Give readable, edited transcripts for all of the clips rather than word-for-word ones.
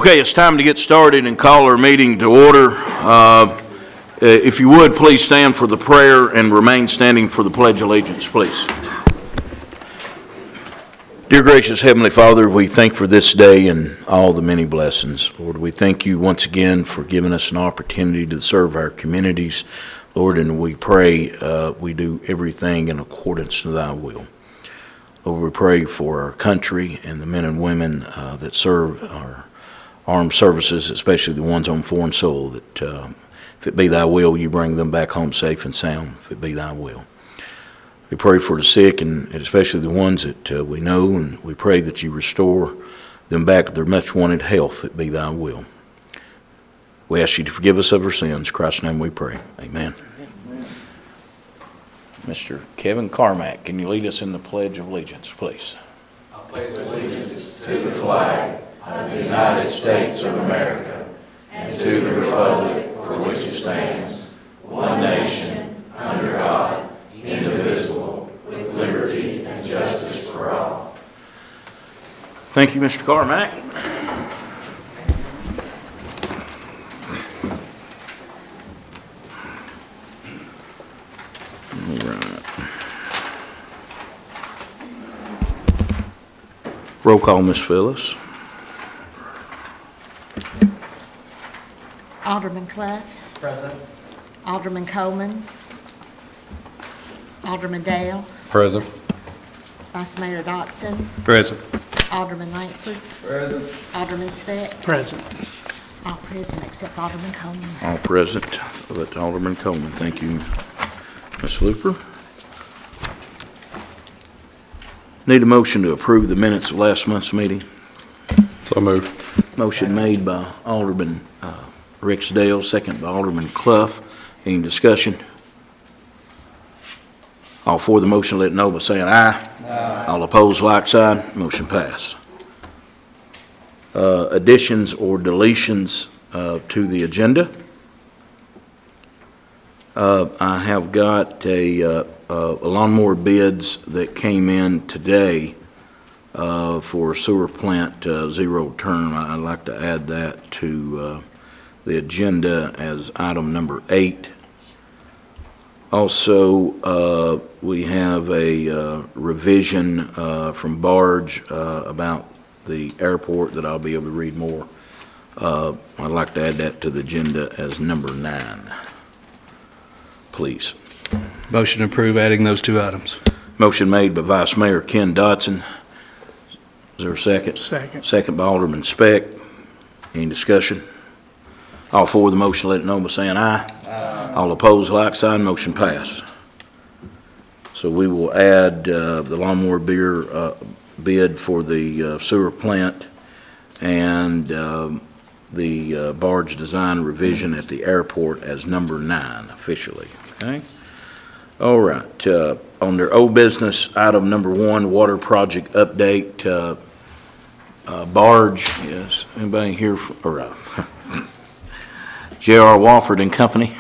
Okay, it's time to get started and call our meeting to order. If you would, please stand for the prayer and remain standing for the Pledge of Allegiance, please. Dear gracious Heavenly Father, we thank for this day and all the many blessings. Lord, we thank you once again for giving us an opportunity to serve our communities. Lord, and we pray we do everything in accordance to thy will. Lord, we pray for our country and the men and women that serve our armed services, especially the ones on foreign soil, that if it be thy will, you bring them back home safe and sound, if it be thy will. We pray for the sick and especially the ones that we know, and we pray that you restore them back to their much wanted health, if it be thy will. We ask you to forgive us of our sins. In Christ's name we pray. Amen. Amen. Mr. Kevin Carmack, can you lead us in the Pledge of Allegiance, please? I pledge allegiance to the flag of the United States of America and to the republic for which it stands, one nation, under God, indivisible, with liberty and justice for all. Thank you, Mr. Carmack. All right. Roll call, Ms. Phyllis. Alderman Clough. Present. Alderman Coleman. Alderman Dale. Present. Vice Mayor Dotson. Present. Alderman Langford. Present. Alderman Speck. Present. All present except Alderman Coleman. All present. But Alderman Coleman. Thank you, Ms. Looper. Need a motion to approve the minutes of last month's meeting. So moved. Motion made by Alderman Rixdale, second by Alderman Clough. Any discussion? All for the motion, let it know by saying aye. Aye. All opposed, like sign. Motion pass. Additions or deletions to the agenda. I have got a lawnmower bids that came in today for sewer plant zero turn. I'd like to add that to the agenda as item number 8. Also, we have a revision from Barge about the airport that I'll be able to read more. I'd like to add that to the agenda as number 9. Please. Motion to approve adding those two items. Motion made by Vice Mayor Ken Dotson. Is there a second? Second. Second by Alderman Speck. Any discussion? All for the motion, let it know by saying aye. Aye. All opposed, like sign. Motion passed. So we will add the lawnmower bid for the sewer plant and the barge design revision at the airport as number 9 officially. Okay. All right. Under old business, item number 1, water project update. Barge, yes. Anybody here for J.R. Wofford and Company?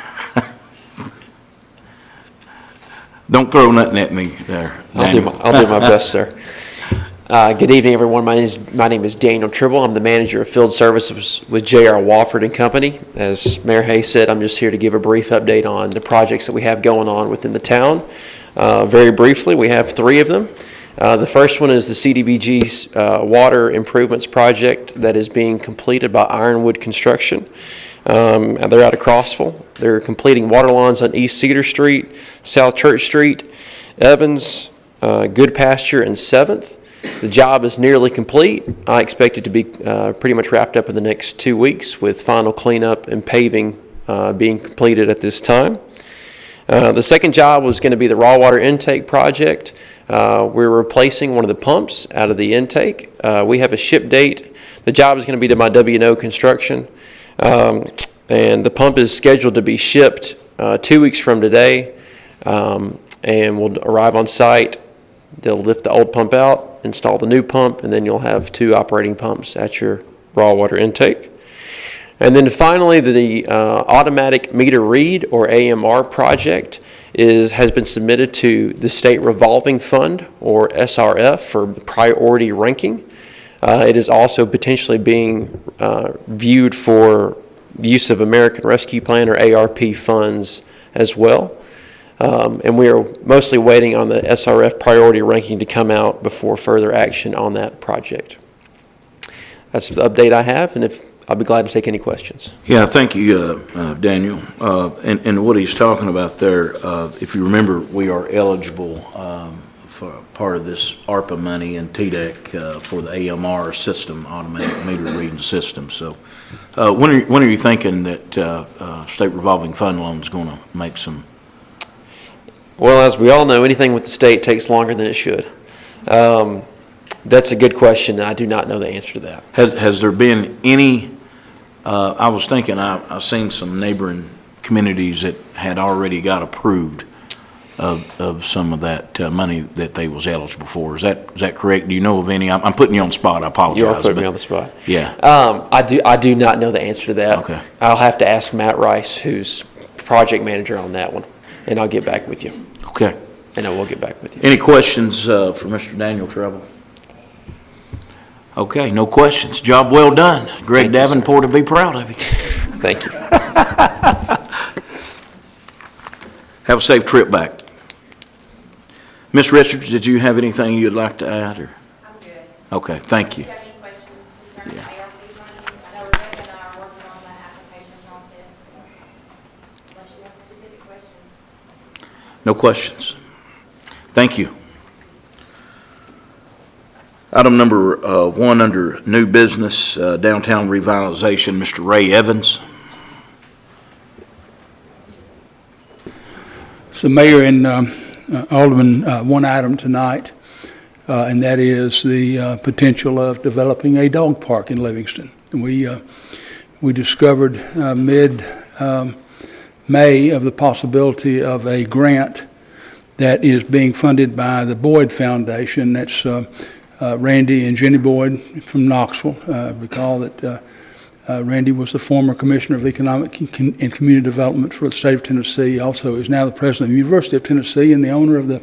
Don't throw nothing at me there. I'll do my best, sir. Good evening, everyone. My name is Daniel Tribble. I'm the manager of field services with J.R. Wofford and Company. As Mayor Hayes said, I'm just here to give a brief update on the projects that we have going on within the town. Very briefly, we have 3 of them. The first one is the CDBG's water improvements project that is being completed by Ironwood Construction. They're out of Crossville. They're completing water lines on East Cedar Street, South Church Street, Evans, Good Pasture, and 7th. The job is nearly complete. I expect it to be pretty much wrapped up in the next 2 weeks with final cleanup and paving being completed at this time. The second job was going to be the raw water intake project. We're replacing one of the pumps out of the intake. We have a ship date. The job is going to be to my W&O Construction. And the pump is scheduled to be shipped 2 weeks from today and will arrive on site. They'll lift the old pump out, install the new pump, and then you'll have 2 operating pumps at your raw water intake. And then finally, the automatic meter read or AMR project has been submitted to the State Revolving Fund or SRF for priority ranking. It is also potentially being viewed for use of American Rescue Plan or ARP funds as well. And we are mostly waiting on the SRF priority ranking to come out before further action on that project. That's the update I have, and I'll be glad to take any questions. Yeah, thank you, Daniel. And what he's talking about there, if you remember, we are eligible for part of this ARPA money and TDEC for the AMR system, automatic meter reading system. So when are you thinking that state revolving fund loan is going to make some? Well, as we all know, anything with the state takes longer than it should. That's a good question. I do not know the answer to that. Has there been any, I was thinking, I've seen some neighboring communities that had already got approved of some of that money that they was eligible for. Is that correct? Do you know of any? I'm putting you on the spot. I apologize. You are putting me on the spot. Yeah. I do not know the answer to that. Okay. I'll have to ask Matt Rice, who's project manager on that one, and I'll get back with you. Okay. And I will get back with you. Any questions for Mr. Daniel Treble? Okay, no questions. Job well done. Greg Davenport will be proud of you. Thank you. Have a safe trip back. Ms. Richards, did you have anything you'd like to add? Or? I'm good. Okay, thank you. Do you have any questions concerning ARP money? I know Rebecca and I are working on that application process, unless you have specific questions. No questions. Thank you. Item number 1 under new business, downtown revitalization, Mr. Ray Evans. So Mayor and Alderman, one item tonight, and that is the potential of developing a dog park in Livingston. We discovered mid-May of the possibility of a grant that is being funded by the Boyd Foundation. That's Randy and Jenny Boyd from Knoxville. Recall that Randy was the former Commissioner of Economic and Community Development for the state of Tennessee. Also is now the president of the University of Tennessee and the owner of the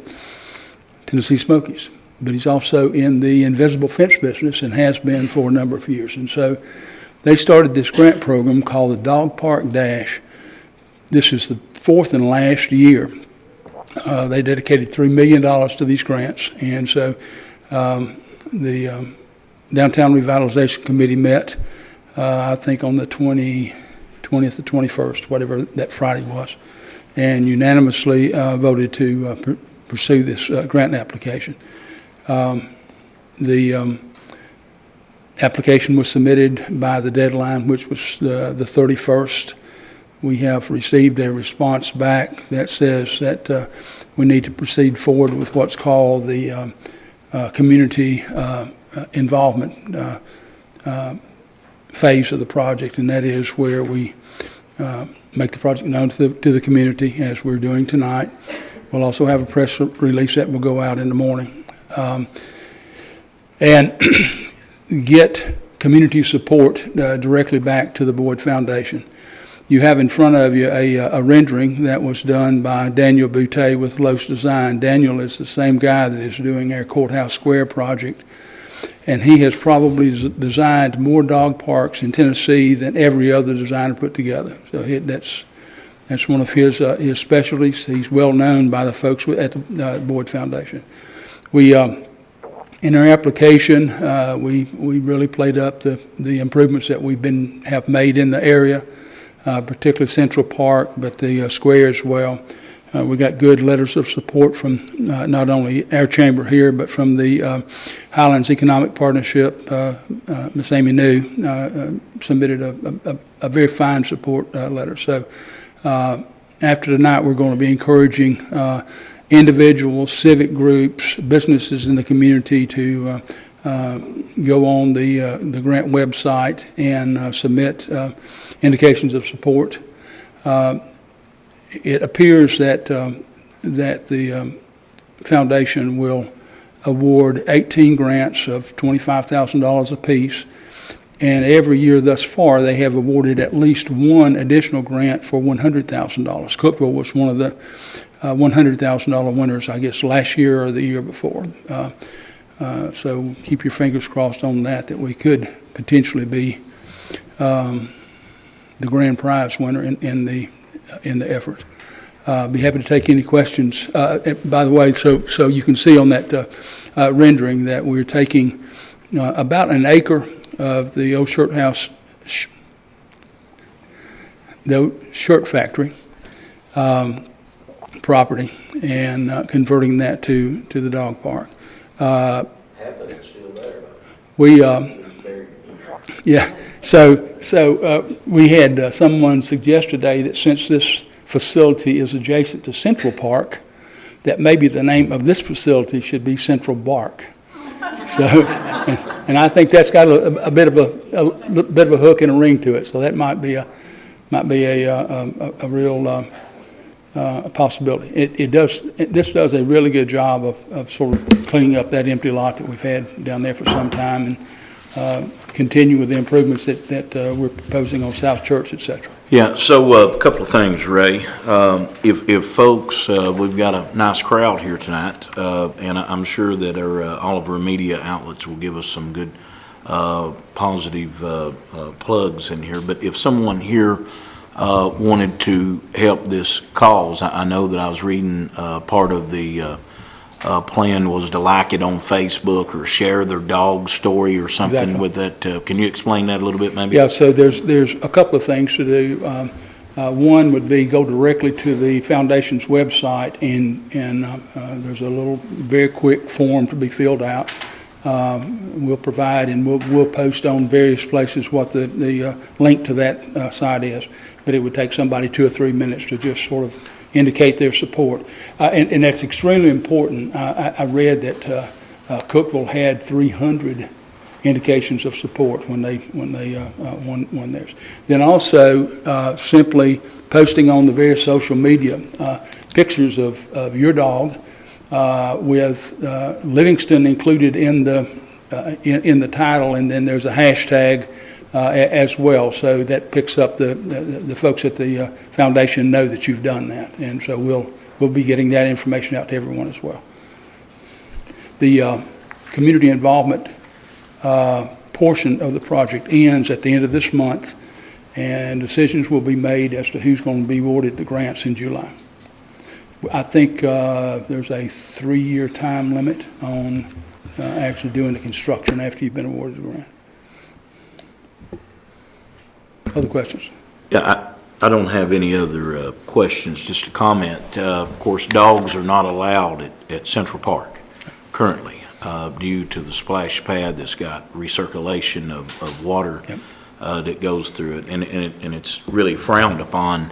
Tennessee Smokies. But he's also in the invisible fence business and has been for a number of years. And so they started this grant program called the Dog Park Dash. This is the 4th and last year. They dedicated $3 million to these grants. And so the Downtown Revitalization Committee met, I think on the 20th or 21st, whatever that Friday was, and unanimously voted to pursue this grant application. The application was submitted by the deadline, which was the 31st. We have received a response back that says that we need to proceed forward with what's called the community involvement phase of the project, and that is where we make the project known to the community, as we're doing tonight. We'll also have a press release that will go out in the morning. And get community support directly back to the Boyd Foundation. You have in front of you a rendering that was done by Daniel Boutte with Los Design. Daniel is the same guy that is doing our Courthouse Square project, and he has probably designed more dog parks in Tennessee than every other designer put together. So that's one of his specialties. He's well known by the folks at the Boyd Foundation. We in our application, we really played up the improvements that we have made in the area. Particularly Central Park, but the square as well. We got good letters of support from not only our chamber here, but from the Highlands Economic Partnership. Ms. Amy New submitted a very fine support letter. So after tonight, we're going to be encouraging individuals, civic groups, businesses in the community to go on the grant website and submit indications of support. It appears that the foundation will award 18 grants of $25,000 apiece, and every year thus far they have awarded at least one additional grant for $100,000. Cookeville was one of the $100,000 winners, I guess, last year or the year before. So keep your fingers crossed on that we could potentially be the grand prize winner in the effort. Be happy to take any questions. By the way, so you can see on that rendering that we're taking about an acre of the old shirt house, the shirt factory property, and converting that to the dog park. Half of it's still there. We, yeah, so we had someone suggest today that since this facility is adjacent to Central Park, that maybe the name of this facility should be Central Bark. So, and I think that's got a bit of a hook and a ring to it. So that might be a real possibility. This does a really good job of sort of cleaning up that empty lot that we've had down there for some time, and continue with the improvements that we're proposing on South Church, et cetera. Yeah, so a couple of things, Ray. If folks, we've got a nice crowd here tonight, and I'm sure that all of our media outlets will give us some good positive plugs in here. But if someone here wanted to help this cause, I know that I was reading part of the plan was to like it on Facebook or share their dog story or something. Exactly. With that. Can you explain that a little bit, maybe? Yeah, so there's a couple of things to do. One would be go directly to the foundation's website, and there's a little very quick form to be filled out. We'll provide, and we'll post on various places what the link to that site is. But it would take somebody 2 or 3 minutes to just sort of indicate their support, and that's extremely important. I read that Cookeville had 300 indications of support when they won theirs. Then also simply posting on the various social media pictures of your dog with Livingston included in the title, and then there's a hashtag as well, so that picks up the folks at the foundation know that you've done that, and so we'll be getting that information out to everyone as well. The community involvement portion of the project ends at the end of this month, and decisions will be made as to who's going to be awarded the grants in July. I think there's a 3-year time limit on actually doing the construction after you've been awarded the grant. Other questions? Yeah, I don't have any other questions, just a comment. Of course, dogs are not allowed at Central Park currently due to the splash pad that's got recirculation of water. Yep. That goes through it, and it's really frowned upon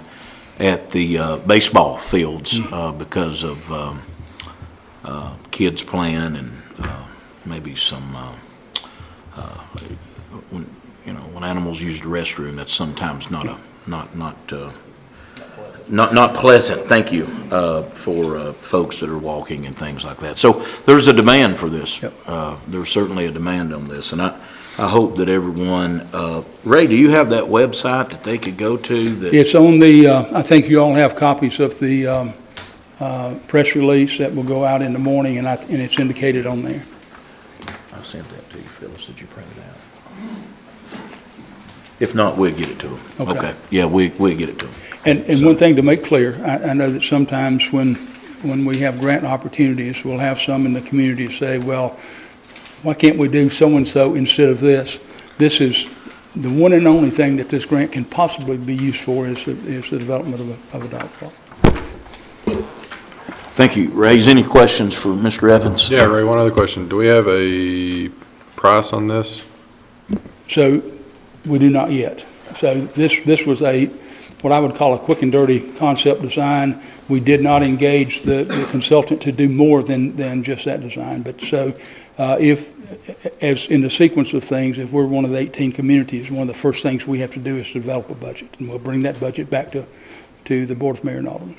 at the baseball fields because of kids playing and maybe some when animals use the restroom, that's sometimes not pleasant. Thank you for folks that are walking and things like that. So there's a demand for this. Yep. There's certainly a demand on this, and I hope that everyone. Ray, do you have that website that they could go to? It's on the. I think you all have copies of the press release that will go out in the morning, and it's indicated on there. I sent that to you, Phyllis. Did you print it out? If not, we'll get it to them. Okay. Yeah, we'll get it to them. And one thing to make clear, I know that sometimes when we have grant opportunities, we'll have some in the community say, well, why can't we do so-and-so instead of this? This is the one and only thing that this grant can possibly be used for is the development of a dog park. Thank you. Ray, any questions for Mr. Evans? Yeah, Ray, one other question. Do we have a price on this? So we do not yet. So this was what I would call a quick and dirty concept design. We did not engage the consultant to do more than just that design. But so as in the sequence of things, if we're one of the 18 communities, one of the first things we have to do is to develop a budget. And we'll bring that budget back to the Board of Mayor and Aldermen.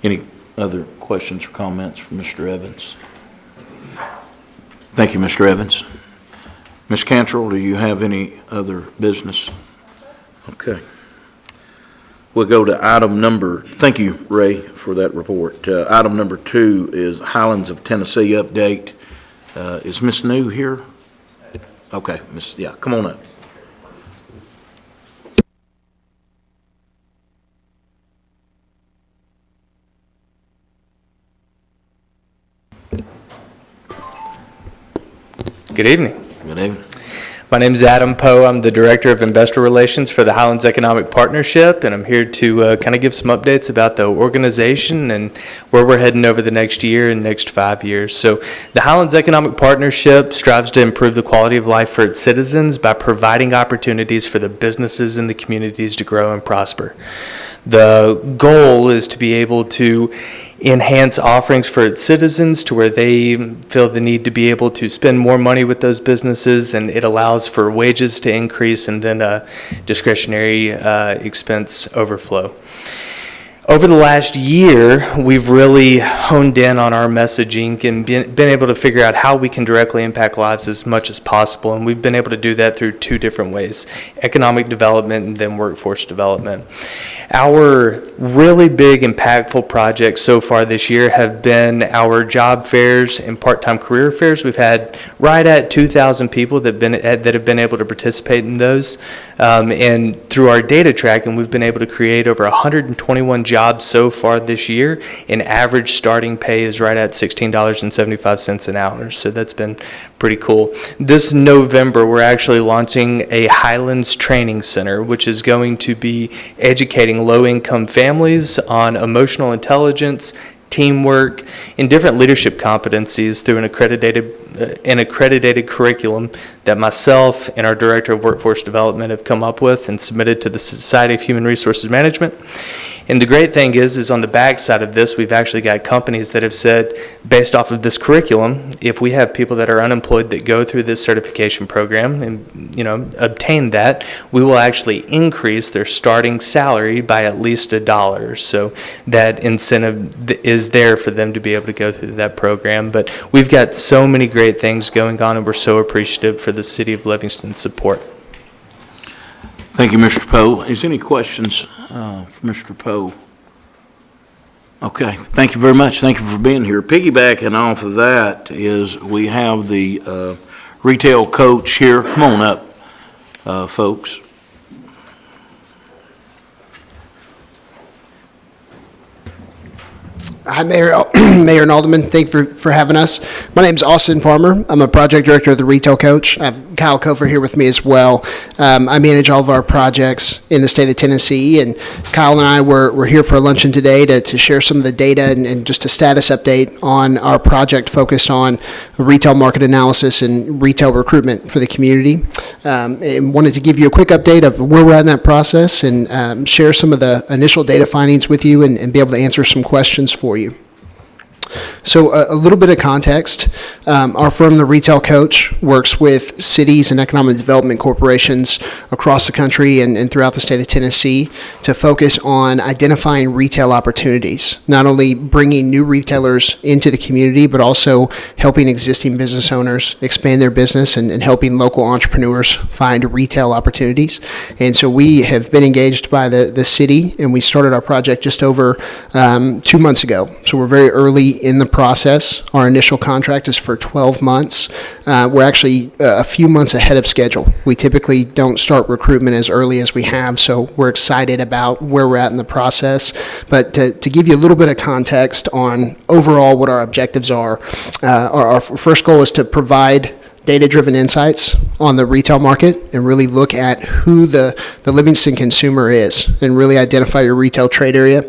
Any other questions or comments from Mr. Evans? Thank you, Mr. Evans. Ms. Cantrell, do you have any other business? Okay. We'll go to thank you, Ray, for that report. Item number 2 is Highlands of Tennessee update. Is Miss New here? Okay, come on up. Good evening. Good evening. My name is Adam Poe. I'm the Director of Investor Relations for the Highlands Economic Partnership, and I'm here to kind of give some updates about the organization and where we're heading over the next year and next 5 years. So the Highlands Economic Partnership strives to improve the quality of life for its citizens by providing opportunities for the businesses in the communities to grow and prosper. The goal is to be able to enhance offerings for its citizens to where they feel the need to be able to spend more money with those businesses, and it allows for wages to increase and then a discretionary expense overflow. Over the last year, we've really honed in on our messaging and been able to figure out how we can directly impact lives as much as possible, and we've been able to do that through 2 different ways: economic development and then workforce development. Our really big, impactful projects so far this year have been our job fairs and part-time career fairs. We've had right at 2,000 people that have been able to participate in those, and through our data tracking, we've been able to create over 121 jobs so far this year, and average starting pay is right at $16.75 an hour. So that's been pretty cool. This November, we're actually launching a Highlands Training Center, which is going to be educating low-income families on emotional intelligence, teamwork, and different leadership competencies through an accredited curriculum that myself and our Director of Workforce Development have come up with and submitted to the Society of Human Resources Management. And the great thing is on the back side of this, we've actually got companies that have said, based off of this curriculum, if we have people that are unemployed that go through this certification program and, obtain that, we will actually increase their starting salary by at least $1. So that incentive is there for them to be able to go through that program. But we've got so many great things going on, and we're so appreciative for the City of Livingston's support. Thank you, Mr. Poe. Is any questions for Mr. Poe? Okay, thank you very much. Thank you for being here. Piggybacking off of that is we have the retail coach here. Come on up, folks. Hi, Mayor and Alderman. Thank you for having us. My name is Austin Farmer. I'm a project director of the Retail Coach. I have Kyle Kofer here with me as well. I manage all of our projects in the state of Tennessee, and Kyle and I were here for a luncheon today to share some of the data and just a status update on our project focused on retail market analysis and retail recruitment for the community. And wanted to give you a quick update of where we're at in that process and share some of the initial data findings with you and be able to answer some questions for you. So a little bit of context. Our firm, the Retail Coach, works with cities and economic development corporations across the country and throughout the state of Tennessee to focus on identifying retail opportunities, not only bringing new retailers into the community, but also helping existing business owners expand their business and helping local entrepreneurs find retail opportunities. And so we have been engaged by the city, and we started our project just over 2 months ago. So we're very early in the process. Our initial contract is for 12 months. We're actually a few months ahead of schedule. We typically don't start recruitment as early as we have, so we're excited about where we're at in the process. But to give you a little bit of context on overall what our objectives are, our first goal is to provide data-driven insights on the retail market and really look at who the Livingston consumer is and really identify your retail trade area,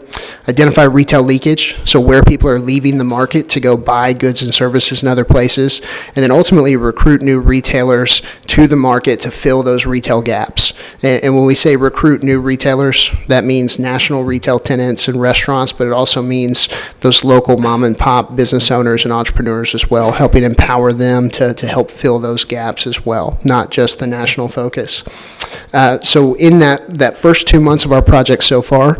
identify retail leakage, so where people are leaving the market to go buy goods and services in other places, and then ultimately recruit new retailers to the market to fill those retail gaps. And when we say recruit new retailers, that means national retail tenants and restaurants, but it also means those local mom and pop business owners and entrepreneurs as well, helping empower them to help fill those gaps as well, not just the national focus. So in that first 2 months of our project so far,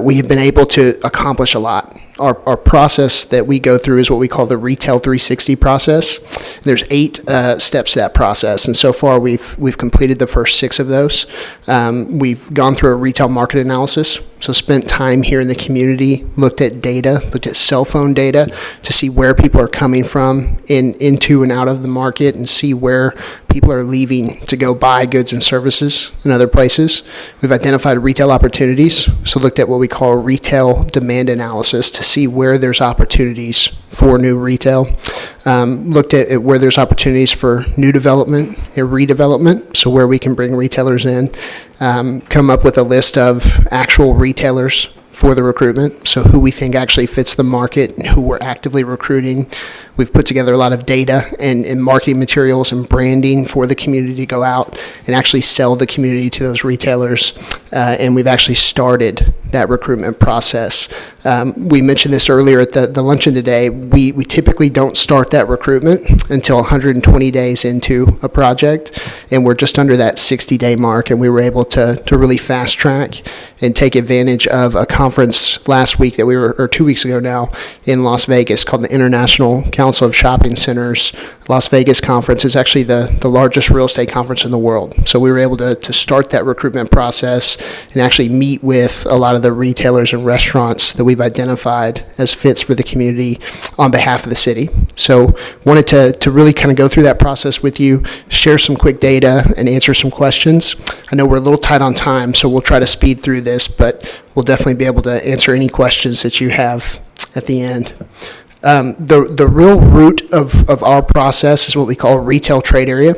we have been able to accomplish a lot. our process that we go through is what we call the Retail 360 process. There's 8 steps to that process, and so far we've completed the first 6 of those. We've gone through a retail market analysis, so spent time here in the community, looked at data, looked at cell phone data to see where people are coming from into and out of the market, and see where people are leaving to go buy goods and services in other places. We've identified retail opportunities, so looked at what we call retail demand analysis to see where there's opportunities for new retail. Looked at where there's opportunities for new development and redevelopment, so where we can bring retailers in. Come up with a list of actual retailers for the recruitment, so who we think actually fits the market and who we're actively recruiting. We've put together a lot of data and marketing materials and branding for the community to go out and actually sell the community to those retailers, and we've actually started that recruitment process. We mentioned this earlier at the luncheon today. We typically don't start that recruitment until 120 days into a project, and we're just under that 60-day mark, and we were able to really fast track and take advantage of a conference last week that or 2 weeks ago now, in Las Vegas called the International Council of Shopping Centers. Las Vegas conference is actually the largest real estate conference in the world. So we were able to start that recruitment process and actually meet with a lot of the retailers and restaurants that we've identified as fits for the community on behalf of the city. So wanted to really kind of go through that process with you, share some quick data, and answer some questions. I know we're a little tight on time, so we'll try to speed through this, but we'll definitely be able to answer any questions that you have at the end. The real root of our process is what we call a retail trade area,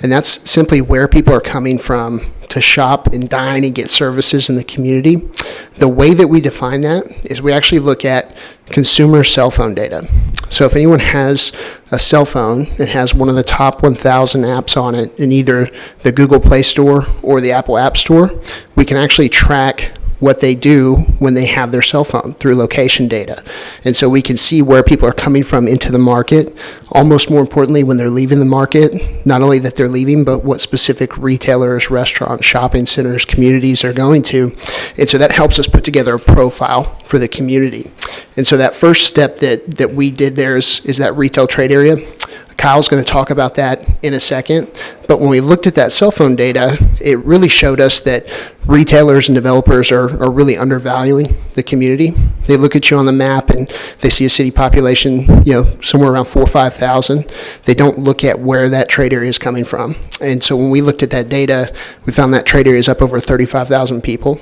and that's simply where people are coming from to shop and dine and get services in the community. The way that we define that is we actually look at consumer cell phone data. So if anyone has a cell phone that has one of the top 1,000 apps on it in either the Google Play Store or the Apple App Store, we can actually track what they do when they have their cell phone through location data. And so we can see where people are coming from into the market, almost more importantly when they're leaving the market, not only that they're leaving, but what specific retailers, restaurants, shopping centers, communities they're going to. And so that helps us put together a profile for the community. And so that first step that we did there is that retail trade area. Kyle's going to talk about that in a second. But when we looked at that cell phone data, it really showed us that retailers and developers are really undervaluing the community. They look at you on the map and they see a city population, somewhere around 4,000 or 5,000. They don't look at where that trade area is coming from. And so when we looked at that data, we found that trade area is up over 35,000 people.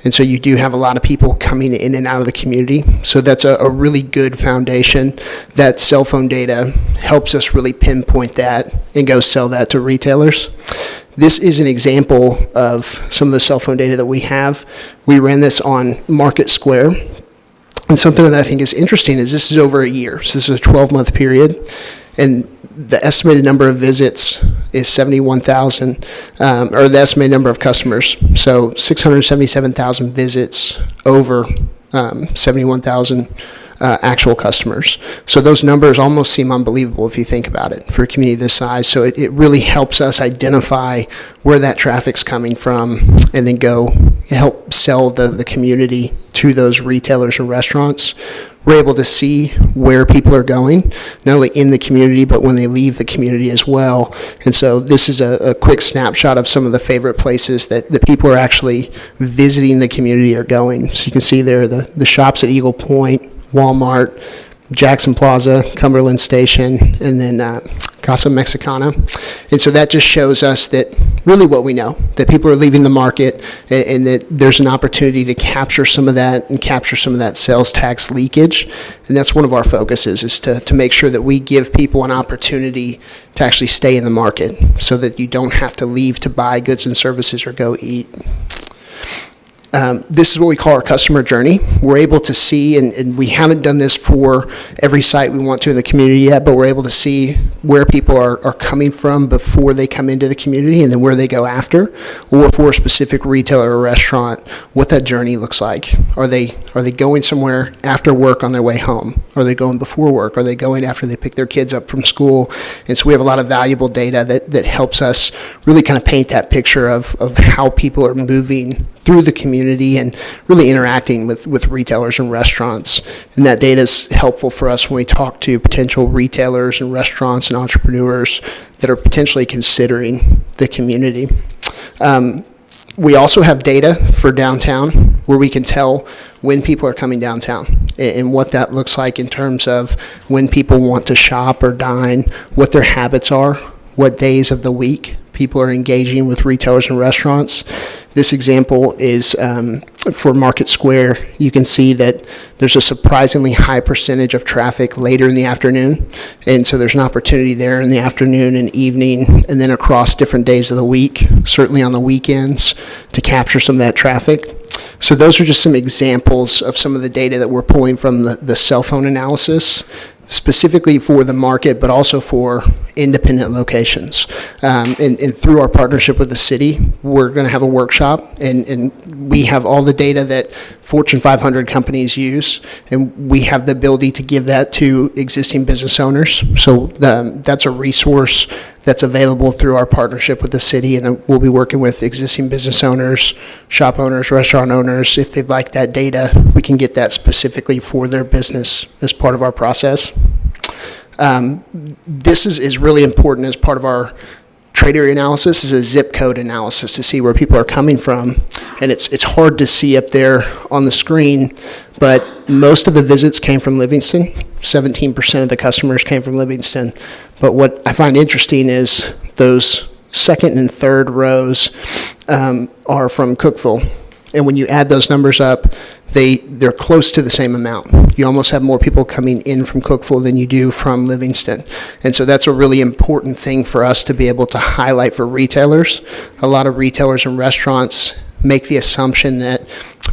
And so you do have a lot of people coming in and out of the community. So that's a really good foundation. That cell phone data helps us really pinpoint that and go sell that to retailers. This is an example of some of the cell phone data that we have. We ran this on Market Square. And something that I think is interesting is this is over a year. So this is a 12-month period. And the estimated number of visits is 71,000, or the estimated number of customers. So 677,000 visits over 71,000 actual customers. So those numbers almost seem unbelievable if you think about it for a community this size. So it really helps us identify where that traffic's coming from and then go help sell the community to those retailers and restaurants. We're able to see where people are going, not only in the community, but when they leave the community as well. And so this is a quick snapshot of some of the favorite places that the people are actually visiting the community are going. So you can see there the shops at Eagle Point, Walmart, Jackson Plaza, Cumberland Station, and then Casa Mexicana. And so that just shows us that really what we know, that people are leaving the market and that there's an opportunity to capture some of that and capture some of that sales tax leakage. And that's one of our focuses, is to make sure that we give people an opportunity to actually stay in the market so that you don't have to leave to buy goods and services or go eat. This is what we call our customer journey. We're able to see, and we haven't done this for every site we want to in the community yet, but we're able to see where people are coming from before they come into the community and then where they go after, or for a specific retailer or restaurant, what that journey looks like. Are they going somewhere after work on their way home? Are they going before work? Are they going after they pick their kids up from school? And so we have a lot of valuable data that helps us really kind of paint that picture of how people are moving through the community and really interacting with retailers and restaurants. And that data is helpful for us when we talk to potential retailers and restaurants and entrepreneurs that are potentially considering the community. We also have data for downtown where we can tell when people are coming downtown and what that looks like in terms of when people want to shop or dine, what their habits are, what days of the week people are engaging with retailers and restaurants. This example is for Market Square. You can see that there's a surprisingly high percentage of traffic later in the afternoon, and so there's an opportunity there in the afternoon and evening, and then across different days of the week, certainly on the weekends, to capture some of that traffic. So those are just some examples of some of the data that we're pulling from the cell phone analysis, specifically for the market, but also for independent locations. And through our partnership with the city, we're going to have a workshop, and we have all the data that Fortune 500 companies use, and we have the ability to give that to existing business owners. So that's a resource that's available through our partnership with the city, and we'll be working with existing business owners, shop owners, restaurant owners. If they'd like that data, we can get that specifically for their business as part of our process. This is really important as part of our trade area analysis, is a zip code analysis to see where people are coming from. And it's hard to see up there on the screen, but most of the visits came from Livingston. 17% of the customers came from Livingston. But what I find interesting is those second and third rows are from Cookeville. And when you add those numbers up, they're close to the same amount. You almost have more people coming in from Cookeville than you do from Livingston. And so that's a really important thing for us to be able to highlight for retailers. A lot of retailers and restaurants make the assumption that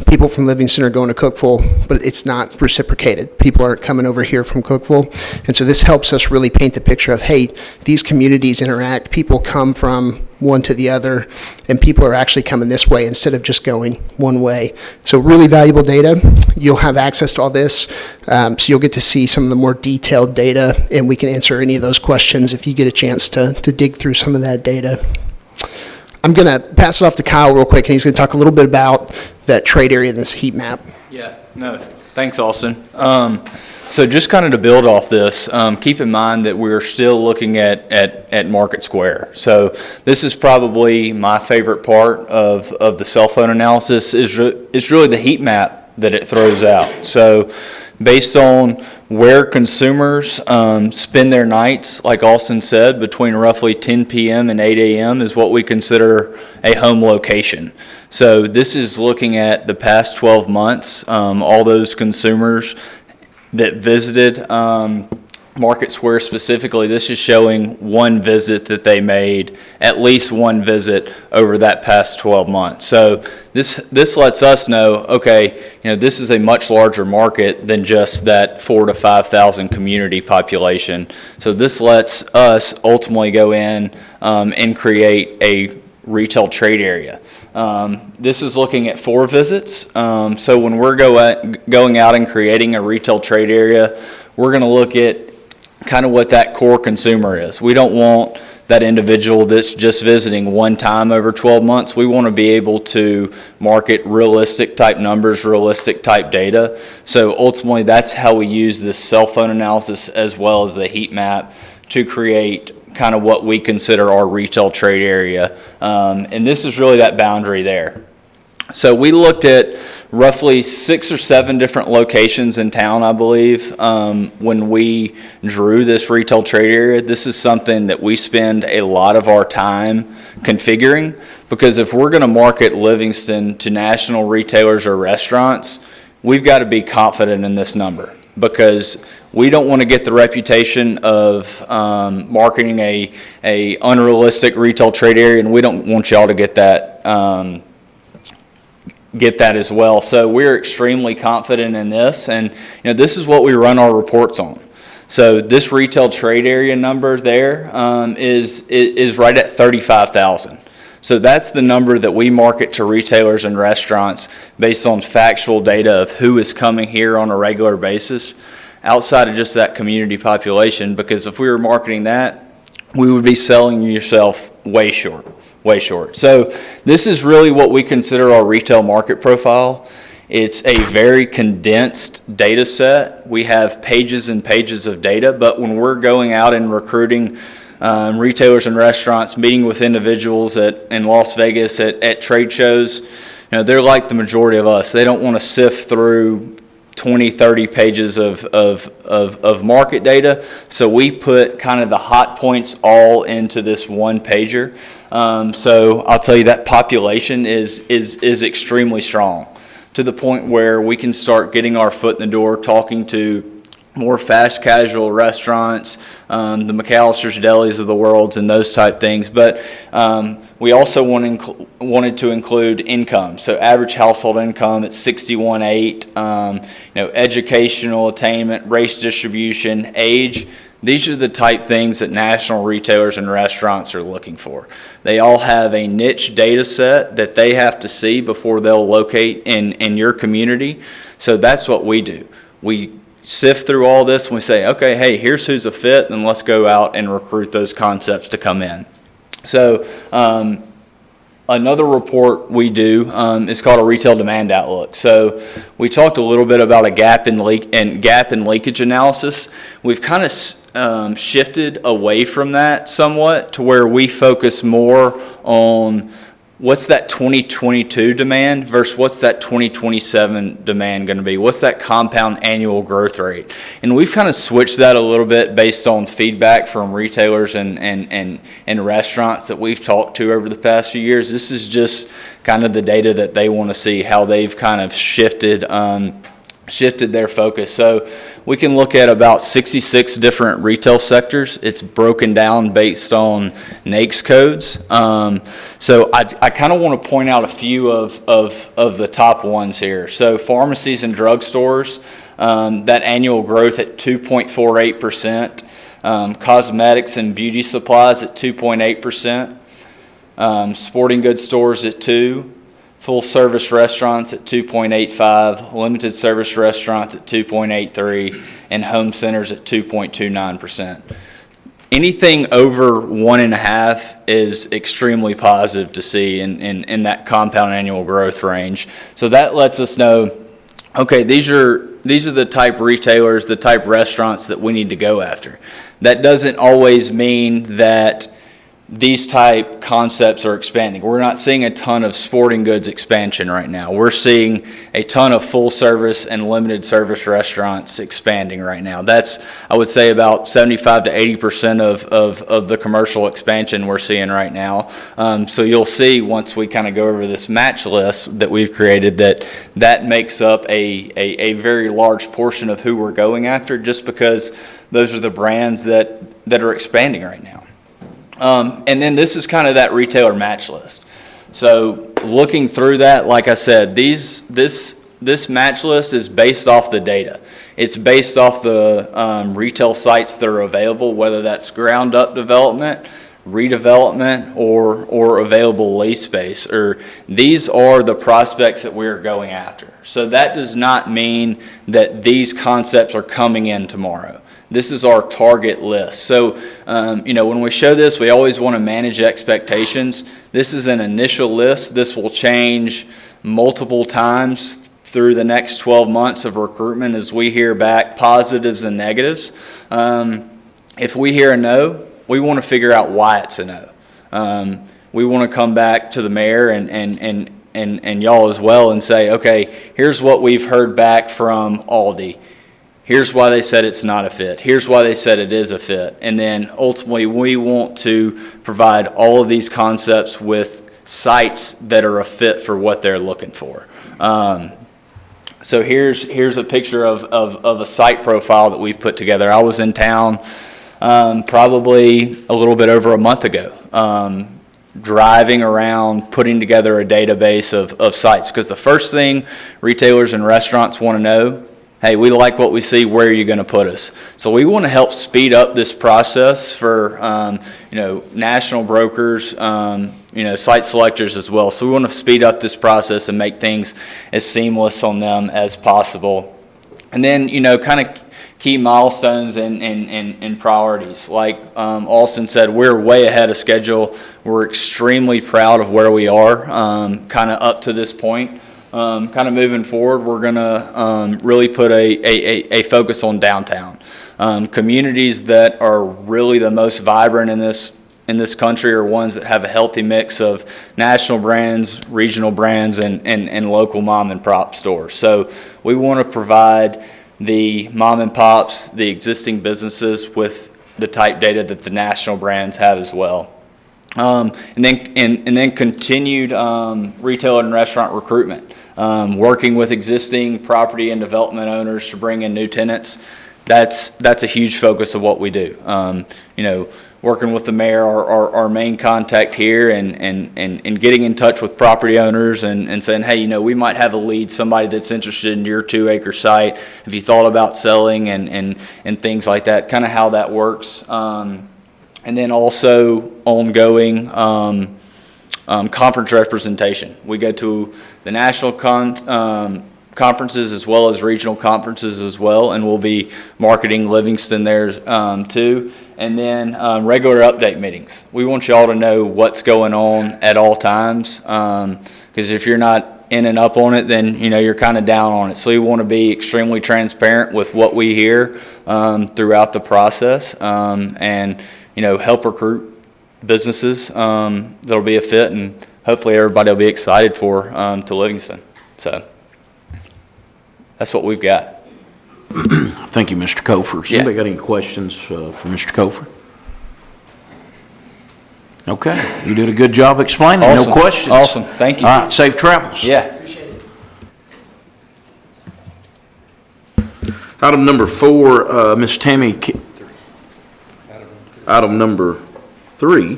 people from Livingston are going to Cookeville, but it's not reciprocated. People aren't coming over here from Cookeville. And so this helps us really paint the picture of, hey, these communities interact, people come from one to the other, and people are actually coming this way instead of just going one way. So really valuable data. You'll have access to all this, so you'll get to see some of the more detailed data, and we can answer any of those questions if you get a chance to dig through some of that data. I'm going to pass it off to Kyle real quick, and he's going to talk a little bit about that trade area in this heat map. Yeah, no, thanks, Austin. So just kind of to build off this, keep in mind that we're still looking at Market Square. So this is probably my favorite part of the cell phone analysis is really the heat map that it throws out. So based on where consumers spend their nights, like Austin said, between roughly 10 p.m. and 8 a.m. is what we consider a home location. So this is looking at the past 12 months, all those consumers that visited Market Square specifically. This is showing one visit that they made, at least one visit over that past 12 months. So this lets us know, okay, this is a much larger market than just that 4,000 to 5,000 community population. So this lets us ultimately go in and create a retail trade area. This is looking at 4 visits. So when we're going out and creating a retail trade area, we're going to look at kind of what that core consumer is. We don't want that individual that's just visiting one time over 12 months. We want to be able to market realistic type numbers, realistic type data. So ultimately, that's how we use this cell phone analysis as well as the heat map to create kind of what we consider our retail trade area. And this is really that boundary there. So we looked at roughly 6 or 7 different locations in town, I believe, when we drew this retail trade area. This is something that we spend a lot of our time configuring, because if we're going to market Livingston to national retailers or restaurants, we've got to be confident in this number, because we don't want to get the reputation of marketing a unrealistic retail trade area, and we don't want y'all to get that as well. So we're extremely confident in this, and this is what we run our reports on. So this retail trade area number there is right at 35,000. So that's the number that we market to retailers and restaurants based on factual data of who is coming here on a regular basis outside of just that community population, because if we were marketing that, we would be selling yourself way short, way short. So this is really what we consider our retail market profile. It's a very condensed data set. We have pages and pages of data, but when we're going out and recruiting retailers and restaurants, meeting with individuals in Las Vegas at trade shows, they're like the majority of us. They don't want to sift through 20, 30 pages of market data. So we put kind of the hot points all into this one pager. So I'll tell you that population is extremely strong, to the point where we can start getting our foot in the door, talking to more fast casual restaurants, the McAllister's Delis of the world, and those type things. But we also wanted to include income. So average household income at 61.8, educational attainment, race distribution, age. These are the type things that national retailers and restaurants are looking for. They all have a niche data set that they have to see before they'll locate in your community. So that's what we do. We sift through all this and we say, okay, hey, here's who's a fit, and let's go out and recruit those concepts to come in. So another report we do is called a retail demand outlook. So we talked a little bit about a gap and leakage analysis. We've kind of shifted away from that somewhat to where we focus more on what's that 2022 demand versus what's that 2027 demand going to be? What's that compound annual growth rate? And we've kind of switched that a little bit based on feedback from retailers and restaurants that we've talked to over the past few years. This is just kind of the data that they want to see, how they've kind of shifted their focus. So we can look at about 66 different retail sectors. It's broken down based on NAICS codes. So I kind of want to point out a few of the top ones here. So pharmacies and drugstores, that annual growth at 2.48%. Cosmetics and beauty supplies at 2.8%. Sporting goods stores at 2%. Full service restaurants at 2.85%, limited service restaurants at 2.83%, and home centers at 2.29%. Anything over 1.5 is extremely positive to see in that compound annual growth range. So that lets us know, okay, these are the type retailers, the type restaurants that we need to go after. That doesn't always mean that these type concepts are expanding. We're not seeing a ton of sporting goods expansion right now. We're seeing a ton of full service and limited service restaurants expanding right now. That's, I would say, about 75 to 80% of the commercial expansion we're seeing right now. So you'll see once we kind of go over this match list that we've created that makes up a very large portion of who we're going after, just because those are the brands that are expanding right now. And then this is kind of that retailer match list. So looking through that, like I said, this match list is based off the data. It's based off the retail sites that are available, whether that's ground up development, redevelopment, or available lease space. Or these are the prospects that we're going after. So that does not mean that these concepts are coming in tomorrow. This is our target list. So, when we show this, we always want to manage expectations. This is an initial list. This will change multiple times through the next 12 months of recruitment as we hear back positives and negatives. If we hear a no, we want to figure out why it's a no. We want to come back to the mayor and y'all as well and say, okay, here's what we've heard back from Aldi. Here's why they said it's not a fit. Here's why they said it is a fit. And then ultimately we want to provide all of these concepts with sites that are a fit for what they're looking for. So here's a picture of a site profile that we've put together. I was in town probably a little bit over a month ago, driving around, putting together a database of sites. Because the first thing retailers and restaurants want to know, hey, we like what we see, where are you going to put us? So we want to help speed up this process for, national brokers, site selectors as well. So we want to speed up this process and make things as seamless on them as possible. And then, kind of key milestones and priorities. Like Austin said, we're way ahead of schedule. We're extremely proud of where we are, kind of up to this point. Kind of moving forward, we're going to really put a focus on downtown. Communities that are really the most vibrant in this country are ones that have a healthy mix of national brands, regional brands, and local mom and pop stores. So we want to provide the mom and pops, the existing businesses, with the type data that the national brands have as well. And then continued retail and restaurant recruitment, working with existing property and development owners to bring in new tenants. That's a huge focus of what we do. Working with the mayor, our main contact here, and getting in touch with property owners and saying, hey, we might have a lead, somebody that's interested in your 2-acre site. Have you thought about selling and things like that, kind of how that works. And then also ongoing conference representation. We go to the national conferences as well as regional conferences as well, and we'll be marketing Livingston there too. And then regular update meetings. We want you all to know what's going on at all times, because if you're not in and up on it, then you're kind of down on it. So we want to be extremely transparent with what we hear throughout the process, and help recruit businesses that'll be a fit, and hopefully everybody will be excited for to Livingston. So that's what we've got. Thank you, Mr. Cofer. Has Yeah. anybody got any questions for Mr. Cofer? Okay, you did a good job explaining. Awesome. No questions. Awesome. Thank you. All right, safe travels. Yeah. Item number 4, Ms. Tammy. Item number 3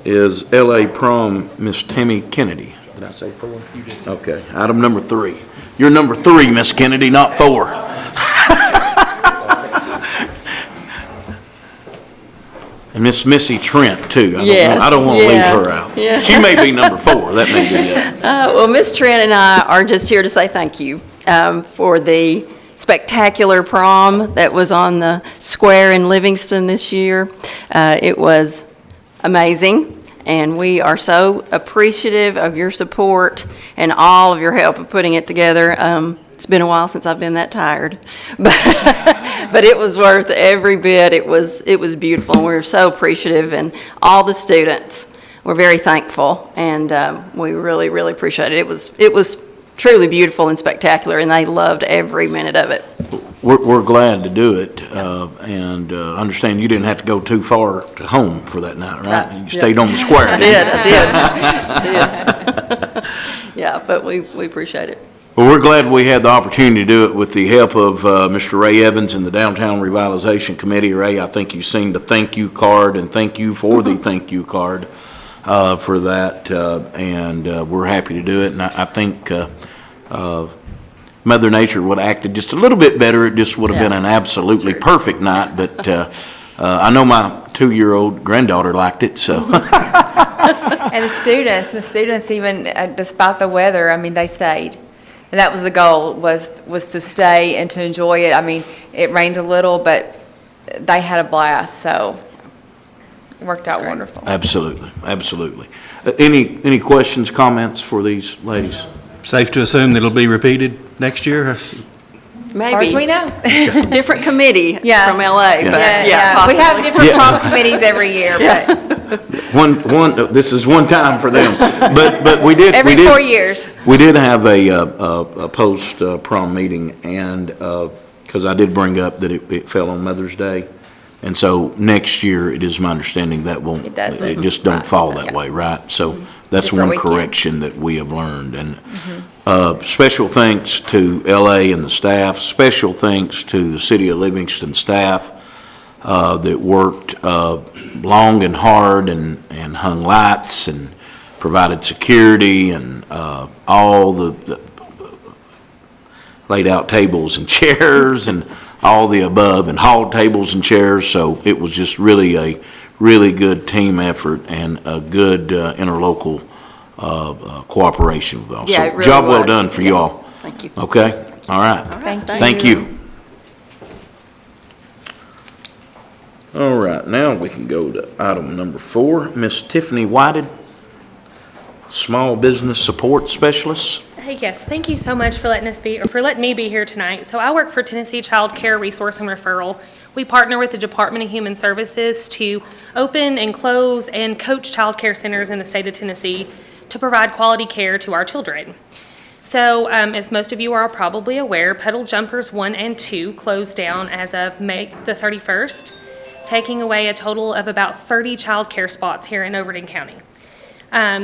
is L.A. Prom, Ms. Tammy Kennedy. Did I say 4? You did. Okay, item number 3. You're number 3, Miss Kennedy, not 4. And Miss Missy Trent, too. I don't want to leave her out. Yeah. She may be number 4. That may be it. Well, Miss Trent and I are just here to say thank you for the spectacular prom that was on the square in Livingston this year. It was amazing, and we are so appreciative of your support and all of your help in putting it together. It's been a while since I've been that tired, but it was worth every bit. It was beautiful, and we were so appreciative, and all the students were very thankful, and we really, really appreciate it. It was truly beautiful and spectacular, and they loved every minute of it. We're glad to do it, and understand you didn't have to go too far to home for that night, right? You stayed on the square. I did. Yeah, but we appreciate it. Well, we're glad we had the opportunity to do it with the help of Mr. Ray Evans and the Downtown Revitalization Committee. Ray, I think you've seen the thank you card, and thank you for the thank you card for that, and we're happy to do it. And I think Mother Nature would have acted just a little bit better. It just would have been an absolutely perfect night, but I know my 2-year-old granddaughter liked it, so. And the students even, despite the weather, I mean, they stayed. And that was the goal, was to stay and to enjoy it. I mean, it rained a little, but they had a blast, so it worked out wonderful. Absolutely, absolutely. Any questions, comments for these ladies? Safe to assume that it'll be repeated next year? Maybe. As far as we know. Different committee Yeah. from LA, but Yeah. We have possibly. different prom committees every year, but This is one time for them, but we did. every 4 years. We did have a post prom meeting, and because I did bring up that it fell on Mother's Day, and so next year it is my understanding that won't. It doesn't. It just don't Right. fall that Yeah. way, right? So that's Different one weekend. correction that we have learned, and special thanks to LA and the staff. Special thanks to the City of Livingston staff that worked long and hard and hung lights and provided security and all the laid out tables and chairs and all the above, and hauled tables and chairs. So it was just really a really good team effort and a good interlocal cooperation with all. Yeah, So it really job well was. done for you Yes. all. Thank you. Okay, all right. Thank you. Thank you. All right, now we can go to item number 4. Miss Tiffany Whited, Small Business Support Specialist. Hey, yes, thank you so much for letting me be here tonight. So I work for Tennessee Child Care Resource and Referral. We partner with the Department of Human Services to open and close and coach child care centers in the state of Tennessee to provide quality care to our children. So, as most of you are probably aware, Puddle Jumpers 1 and 2 closed down as of May the 31st, taking away a total of about 30 child care spots here in Overton County.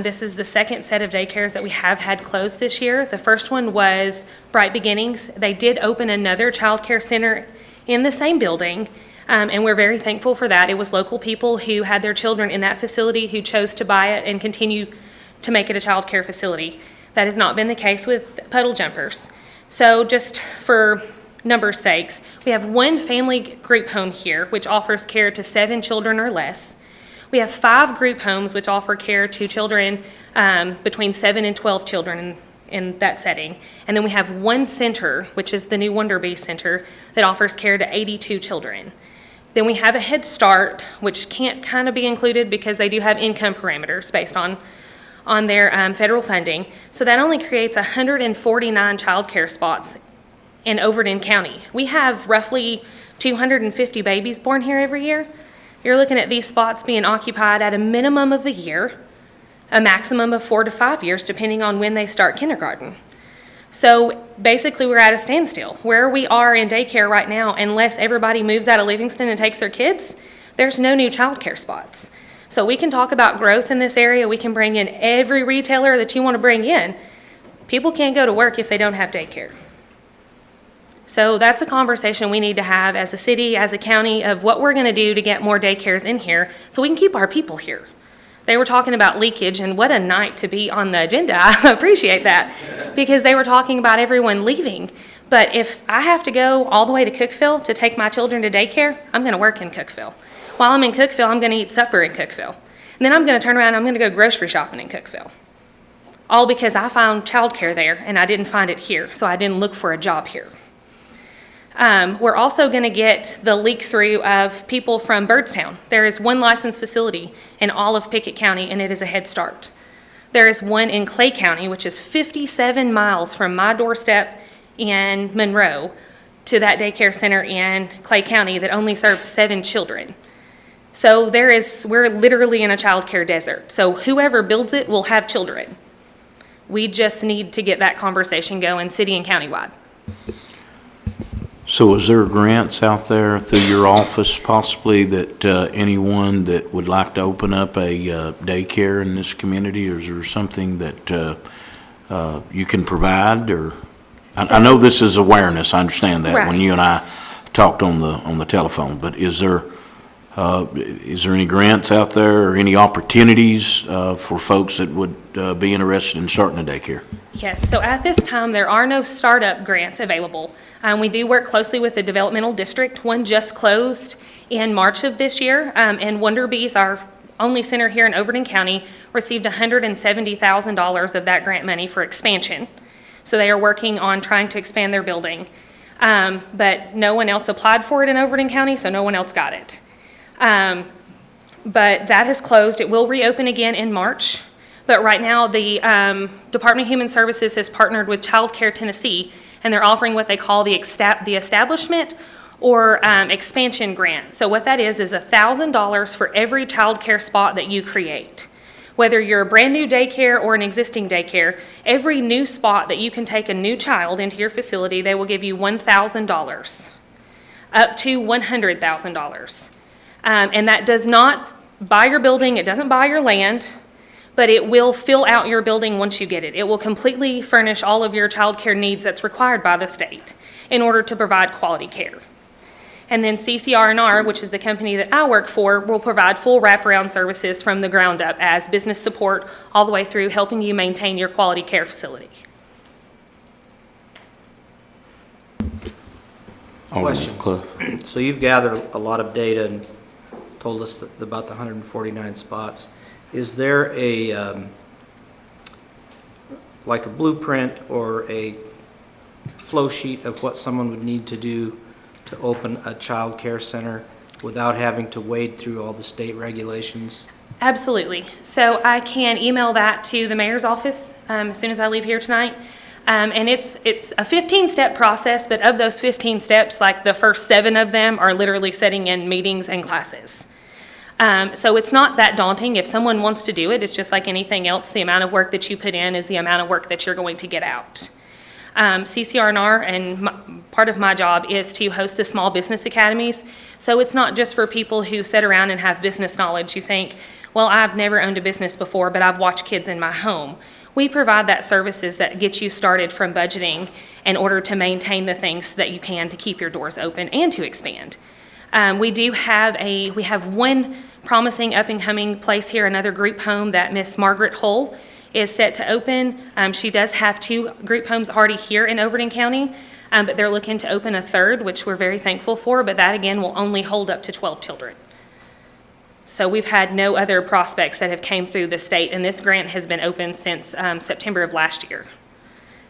This is the second set of daycares that we have had closed this year. The first one was Bright Beginnings. They did open another child care center in the same building, and we're very thankful for that. It was local people who had their children in that facility who chose to buy it and continue to make it a child care facility. That has not been the case with Puddle Jumpers. So just for numbers' sakes, we have one family group home here, which offers care to 7 children or less. We have 5 group homes, which offer care to children between 7 and 12 children in that setting. And then we have one center, which is the new Wonder Bee Center, that offers care to 82 children. Then we have a Head Start, which can't kind of be included because they do have income parameters based on their federal funding. So that only creates 149 child care spots in Overton County. We have roughly 250 babies born here every year. You're looking at these spots being occupied at a minimum of a year, a maximum of 4 to 5 years, depending on when they start kindergarten. So basically, we're at a standstill. Where we are in daycare right now, unless everybody moves out of Livingston and takes their kids, there's no new child care spots. So we can talk about growth in this area. We can bring in every retailer that you want to bring in. People can't go to work if they don't have daycare. So that's a conversation we need to have as a city, as a county, of what we're going to do to get more daycares in here so we can keep our people here. They were talking about leakage, and what a night to be on the agenda. I appreciate that, because they were talking about everyone leaving. But if I have to go all the way to Cookeville to take my children to daycare, I'm going to work in Cookeville. While I'm in Cookeville, I'm going to eat supper in Cookeville. And then I'm going to turn around and I'm going to go grocery shopping in Cookeville. All because I found childcare there and I didn't find it here, so I didn't look for a job here. We're also going to get the leak through of people from Byrdstown. There is one licensed facility in all of Pickett County, and it is a Head Start. There is one in Clay County, which is 57 miles from my doorstep in Monroe to that daycare center in Clay County that only serves 7 children. So we're literally in a child care desert. So whoever builds it will have children. We just need to get that conversation going city and countywide. So is there grants out there through your office possibly that anyone that would like to open up a daycare in this community, or is there something that you can provide? Or I know this is awareness, I understand that, right, when you and I talked on the telephone, but is there any grants out there or any opportunities for folks that would be interested in starting a daycare? Yes, so at this time, there are no startup grants available. We do work closely with the developmental district. One just closed in March of this year, and Wonder Bees, our only center here in Overton County, received $170,000 of that grant money for expansion. So they are working on trying to expand their building. But no one else applied for it in Overton County, so no one else got it. But that has closed. It will reopen again in March. But right now, the Department of Human Services has partnered with Child Care Tennessee, and they're offering what they call the establishment or expansion grant. So what that is $1,000 for every child care spot that you create. Whether you're a brand new daycare or an existing daycare, every new spot that you can take a new child into your facility, they will give you $1,000, up to $100,000. And that does not buy your building, it doesn't buy your land, but it will fill out your building once you get it. It will completely furnish all of your child care needs that's required by the state in order to provide quality care. And then CCR&R, which is the company that I work for, will provide full wraparound services from the ground up as business support all the way through helping you maintain your quality care facility. Question. So you've gathered a lot of data and told us about the 149 spots. Is there like a blueprint or a flow sheet of what someone would need to do to open a child care center without having to wade through all the state regulations? Absolutely. So I can email that to the mayor's office as soon as I leave here tonight. And it's a 15-step process, but of those 15 steps, like the first 7 of them are literally setting in meetings and classes. So it's not that daunting. If someone wants to do it, it's just like anything else. The amount of work that you put in is the amount of work that you're going to get out. CCR&R and part of my job is to host the small business academies. So it's not just for people who sit around and have business knowledge. You think, well, I've never owned a business before, but I've watched kids in my home. We provide that services that get you started from budgeting in order to maintain the things that you can to keep your doors open and to expand. We have one promising up-and-coming place here, another group home that Miss Margaret Hull is set to open. She does have 2 group homes already here in Overton County, but they're looking to open a 3rd, which we're very thankful for, but that again will only hold up to 12 children. So we've had no other prospects that have came through the state, and this grant has been open since September of last year.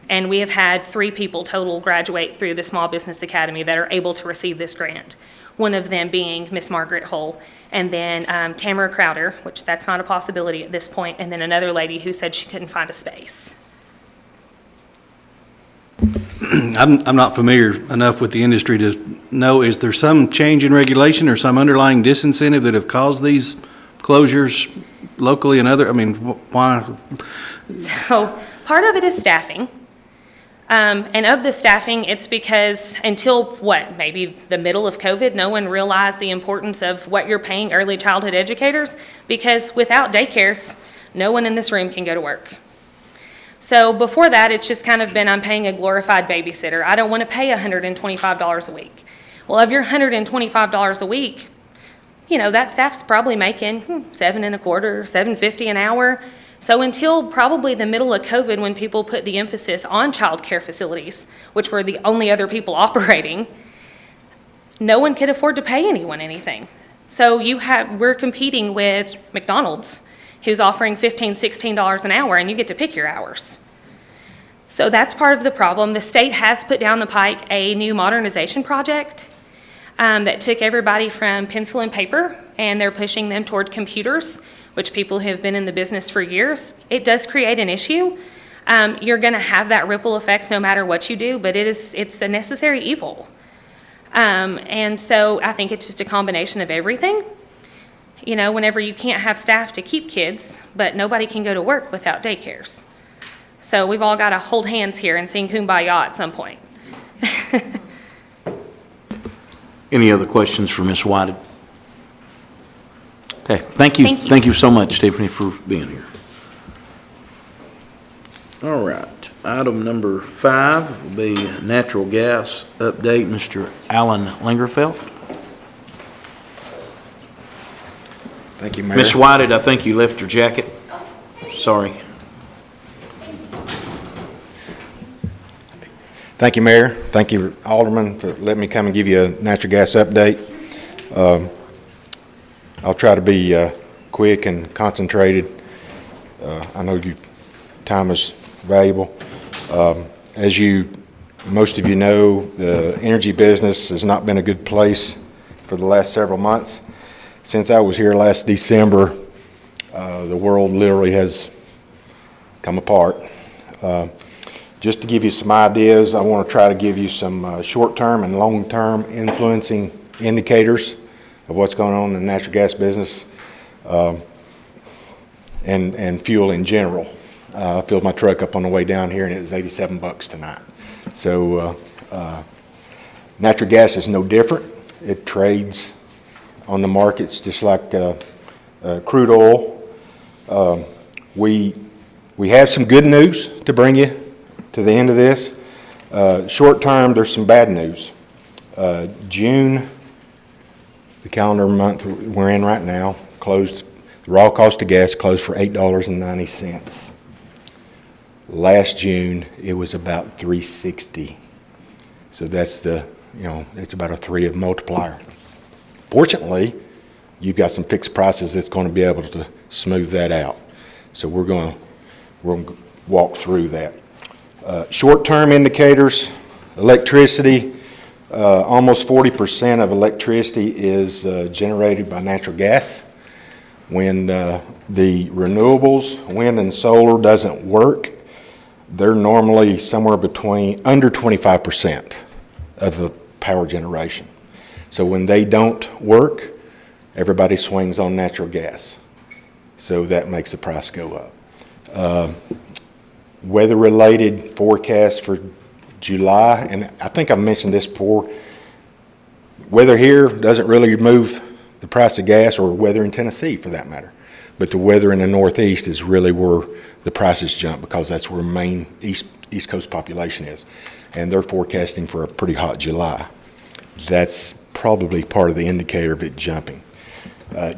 And we have had 3 people total graduate through the Small Business Academy that are able to receive this grant. One of them being Miss Margaret Hull, and then Tamara Crowder, which that's not a possibility at this point, and then another lady who said she couldn't find a space. I'm not familiar enough with the industry to know, is there some change in regulation or some underlying disincentive that have caused these closures locally and why? So part of it is staffing. And of the staffing, it's because until maybe the middle of COVID, no one realized the importance of what you're paying early childhood educators, because without daycares, no one in this room can go to work. So before that, it's just kind of been, I'm paying a glorified babysitter. I don't want to pay $125 a week. Well, of your $125 a week, that staff's probably making $7.25, $7.50 an hour. So until probably the middle of COVID, when people put the emphasis on child care facilities, which were the only other people operating, no one could afford to pay anyone anything. So we're competing with McDonald's, who's offering $15, $16 an hour, and you get to pick your hours. So that's part of the problem. The state has put down the pike a new modernization project that took everybody from pencil and paper, and they're pushing them toward computers, which people who have been in the business for years. It does create an issue. You're going to have that ripple effect no matter what you do, but it's a necessary evil. And so I think it's just a combination of everything. Whenever you can't have staff to keep kids, but nobody can go to work without daycares. So we've all got to hold hands here and sing Kumbaya at some point. Any other questions for Ms. Whited? Okay, thank you. Thank you. Thank you so much, Tiffany, for being here. All right, item number 5 will be natural gas update. Mr. Alan Lingerfeld. Thank you, Mayor. Ms. Whited, I think you left your jacket. Sorry. Thank you, Mayor. Thank you, Alderman, for letting me come and give you a natural gas update. I'll try to be quick and concentrated. I know time is valuable. As most of you know, the energy business has not been a good place for the last several months. Since I was here last December, the world literally has come apart. Just to give you some ideas, I want to try to give you some short-term and long-term influencing indicators of what's going on in the natural gas business and fuel in general. I filled my truck up on the way down here, and it was $87 tonight. So natural gas is no different. It trades on the markets just like crude oil. We have some good news to bring you to the end of this. Short term, there's some bad news. June, the calendar month we're in right now, closed. The raw cost of gas closed for $8.90. Last June, it was about $3.60. So that's it's about a 3 multiplier. Fortunately, you've got some fixed prices that's going to be able to smooth that out. So we're going to walk through that. Short-term indicators, electricity, Almost 40% of electricity is generated by natural gas. When the renewables, wind and solar, doesn't work, they're normally somewhere between under 25% of the power generation. So when they don't work, everybody swings on natural gas. So that makes the price go up. Weather-related forecast for July, and I think I've mentioned this before, weather here doesn't really move the price of gas, or weather in Tennessee for that matter. But the weather in the Northeast is really where the prices jump, because that's where main East Coast population is. And they're forecasting for a pretty hot July. That's probably part of the indicator of it jumping.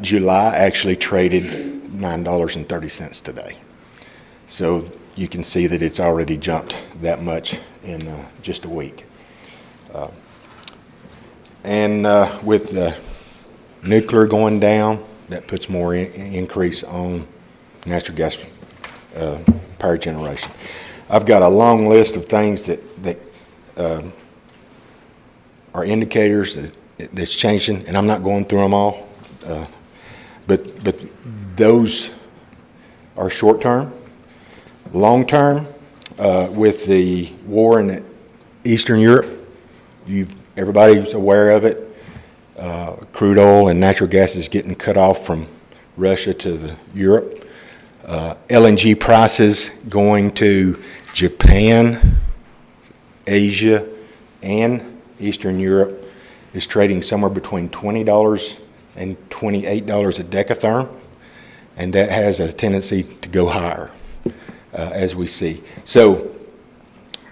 July actually traded $9.30 today. So you can see that it's already jumped that much in just a week. With nuclear going down, that puts more increase on natural gas power generation. I've got a long list of things that are indicators that's changing, and I'm not going through them all, but those are short term. Long term, with the war in Eastern Europe, everybody's aware of it. Crude oil and natural gas is getting cut off from Russia to Europe. LNG prices going to Japan, Asia, and Eastern Europe is trading somewhere between $20 and $28 a decatherm, and that has a tendency to go higher, as we see. So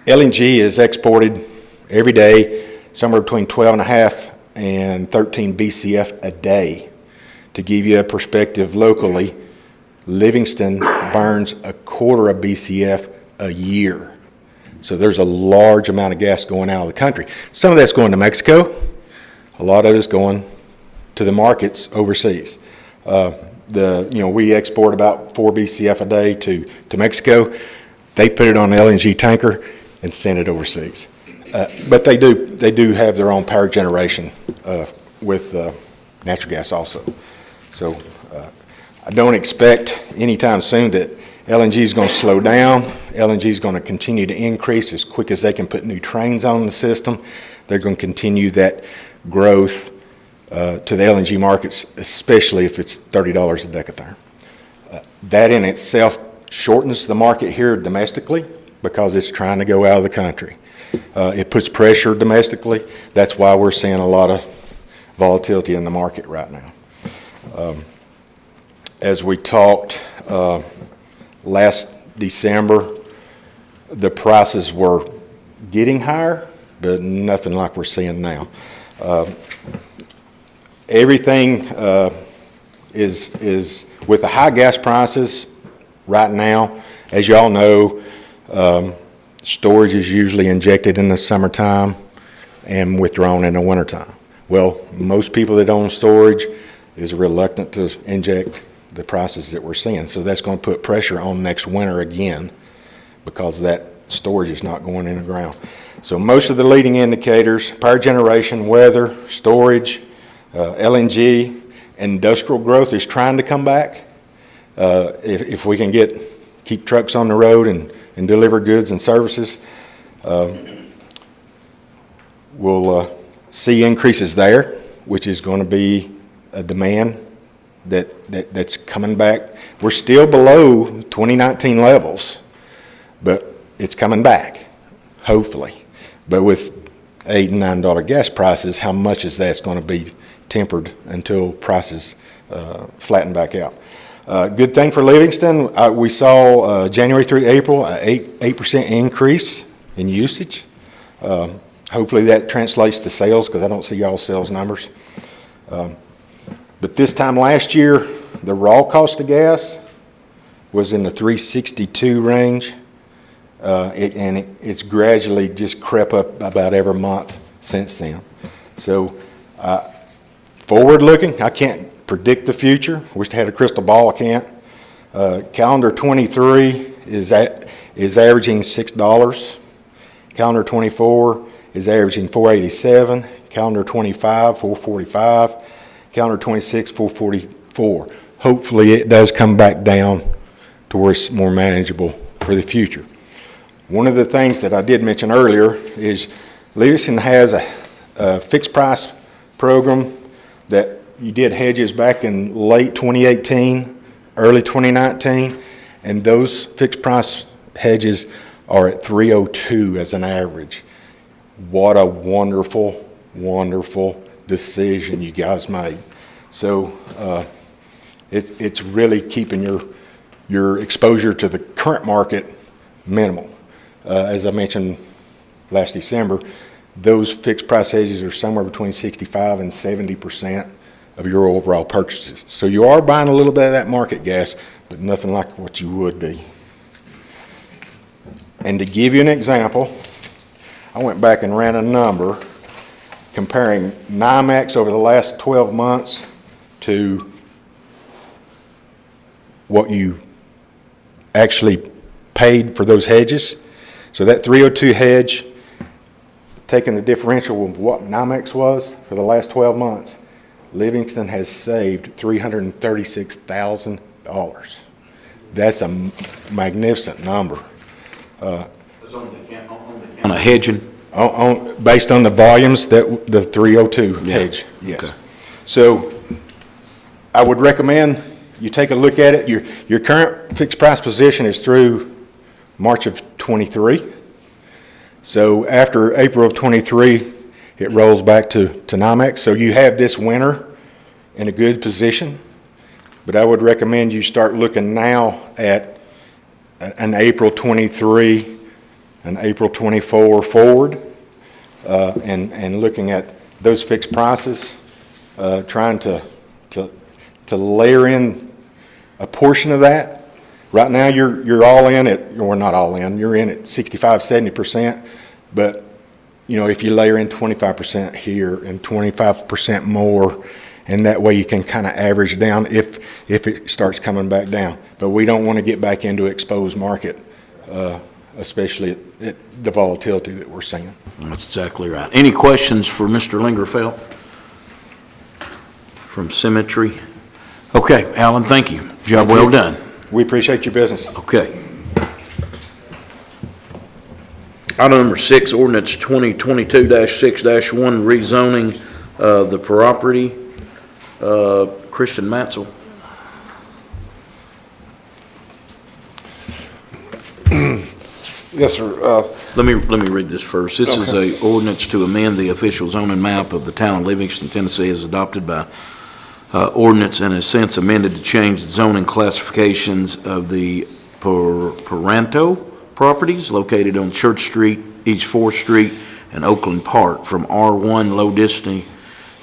LNG is exported every day somewhere between 12.5 and 13 BCF a day. To give you a perspective locally, Livingston burns a quarter of BCF a year. So there's a large amount of gas going out of the country. Some of that's going to Mexico. A lot of it's going to the markets overseas. We export about 4 BCF a day to Mexico. They put it on an LNG tanker and send it overseas. But they do have their own power generation with natural gas also. So I don't expect anytime soon that LNG is going to slow down. LNG is going to continue to increase as quick as they can put new trains on the system. They're going to continue that growth to the LNG markets, especially if it's $30 a decatherm. That in itself shortens the market here domestically because it's trying to go out of the country. It puts pressure domestically. That's why we're seeing a lot of volatility in the market right now. As we talked last December, the prices were getting higher, but nothing like we're seeing now. Everything is with the high gas prices right now. As y'all know, storage is usually injected in the summertime and withdrawn in the wintertime. Well, most people that own storage is reluctant to inject the prices that we're seeing. So that's going to put pressure on next winter again because that storage is not going in the ground. So most of the leading indicators, power generation, weather, storage, LNG, industrial growth is trying to come back. If we can keep trucks on the road and deliver goods and services, we'll see increases there, which is going to be a demand that's coming back. We're still below 2019 levels, but it's coming back, hopefully. But with $8 and $9 gas prices, how much is that's going to be tempered until prices flatten back out? Good thing for Livingston, we saw January through April an 8% increase in usage. Hopefully that translates to sales because I don't see y'all's sales numbers. But this time last year, the raw cost of gas was in the $3.62 range, it's gradually just crept up about every month since then. So forward looking, I can't predict the future. Wish I had a crystal ball, I can't. Calendar 23 is averaging $6. Calendar 24 is averaging 487, calendar 25, 445, calendar 26, 444. Hopefully it does come back down to where it's more manageable for the future. One of the things that I did mention earlier is Livingston has a fixed price program that you did hedges back in late 2018, early 2019, and those fixed price hedges are at 302 as an average. What a wonderful, wonderful decision you guys made. So it's really keeping your exposure to the current market minimal. As I mentioned last December, those fixed price hedges are somewhere between 65 and 70% of your overall purchases. So you are buying a little bit of that market gas, but nothing like what you would be. And to give you an example, I went back and ran a number comparing NYMEX over the last 12 months to what you actually paid for those hedges. So that 302 hedge, taking the differential of what NYMEX was for the last 12 months, Livingston has saved $336,000. That's a magnificent number. On a hedging? Based on the volumes that the 302 hedge, yes. Okay. So I would recommend you take a look at it. Your current fixed price position is through March of 23. So after April of 23, it rolls back to NYMEX. So you have this winter in a good position, but I would recommend you start looking now at an April 23, an April 24 forward, and looking at those fixed prices, trying to layer in a portion of that. Right now, you're all in at, or not all in, you're in at 65, 70%, but you know, if you layer in 25% here and 25% more, and that way you can kind of average down if it starts coming back down. But we don't want to get back into exposed market, especially at the volatility that we're seeing. That's exactly right. Any questions for Mr. Lingerfeld from Symmetry? Okay, Alan, thank you. Job well done. We appreciate your business. Okay. Item number 6, ordinance 2022-6-1, rezoning the property. Christian Matzel. Yes, sir. Let me read this first. This is a ordinance to amend the official zoning map of the town of Livingston, Tennessee, as adopted by ordinance and has since amended to change the zoning classifications of the Paranto properties located on Church Street, East 4th Street, and Oakland Park from R1 low density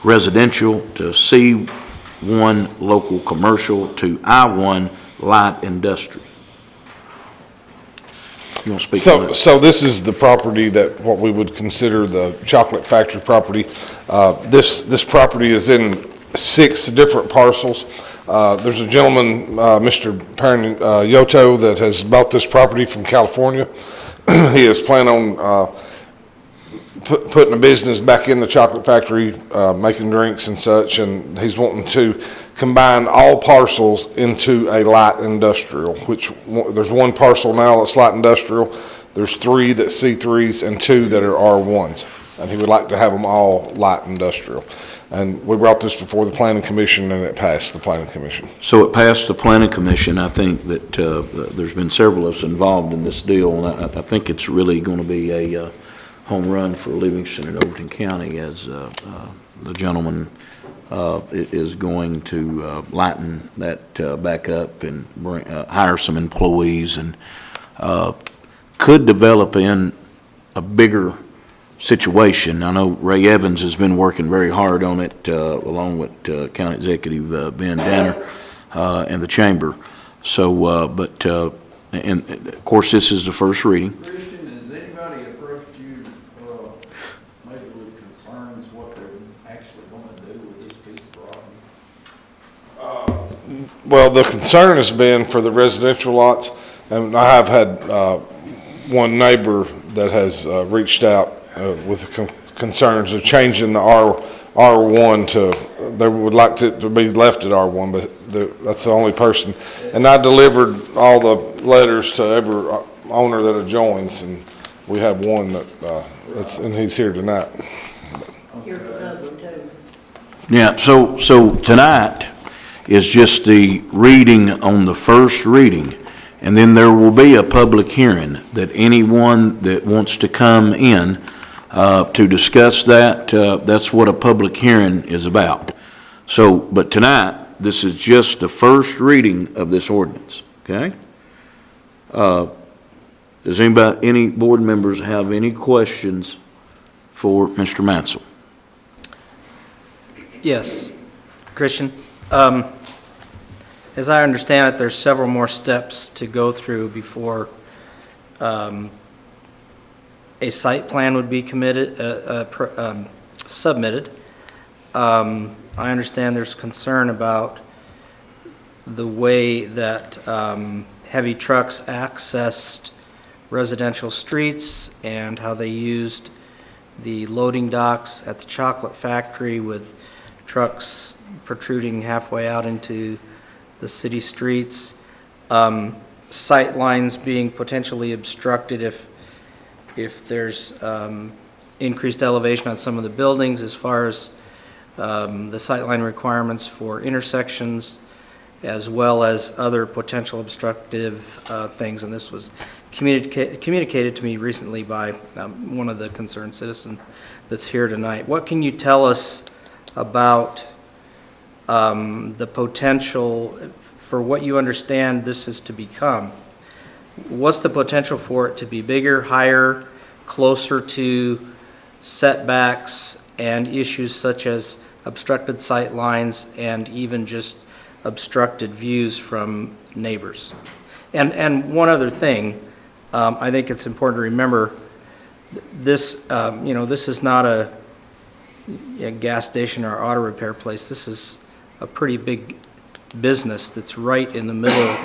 residential to C1 local commercial to I1 light industrial. You want to speak on that? So this is the property that what we would consider the chocolate factory property. This property is in 6 different parcels. There's a gentleman, Mr. Perrin Yoto, that has bought this property from California. He is planning on putting a business back in the chocolate factory, making drinks and such, and he's wanting to combine all parcels into a light industrial, which there's 1 parcel now that's light industrial, there's 3 that's C3s and 2 that are R1s, and he would like to have them all light industrial. And we brought this before the Planning Commission, and it passed the Planning Commission. So it passed the Planning Commission. I think that there's been several of us involved in this deal, and I think it's really going to be a home run for Livingston and Overton County, as the gentleman is going to lighten that back up and hire some employees, and could develop in a bigger situation. I know Ray Evans has been working very hard on it, along with County Executive Ben Danner and the Chamber. So, and of course, this is the first reading. Christian, has anybody approached you, maybe with concerns what they're actually going to do with this piece of property? Well, the concern has been for the residential lots, and I have had one neighbor that has reached out with concerns of changing the R1 to, they would like it to be left at R1, but that's the only person. And I delivered all the letters to every owner that adjoins, and we have one and he's here tonight. Yeah, so tonight is just the reading on the first reading, and then there will be a public hearing that anyone that wants to come in to discuss that, that's what a public hearing is about. So, but tonight, this is just the first reading of this ordinance, okay? Does any board members have any questions for Mr. Mansell? Yes, Christian. As I understand it, there's several more steps to go through before a site plan would be submitted. I understand there's concern about the way that heavy trucks accessed residential streets and how they used the loading docks at the chocolate factory with trucks protruding halfway out into the city streets, sight lines being potentially obstructed if there's increased elevation on some of the buildings, as far as the sight line requirements for intersections, as well as other potential obstructive things. And this was communicated to me recently by one of the concerned citizens that's here tonight. What can you tell us about the potential for what you understand this is to become? What's the potential for it to be bigger, higher, closer to setbacks and issues such as obstructed sight lines and even just obstructed views from neighbors? And one other thing, I think it's important to remember, this this is not a gas station or auto repair place. This is a pretty big business that's right in the middle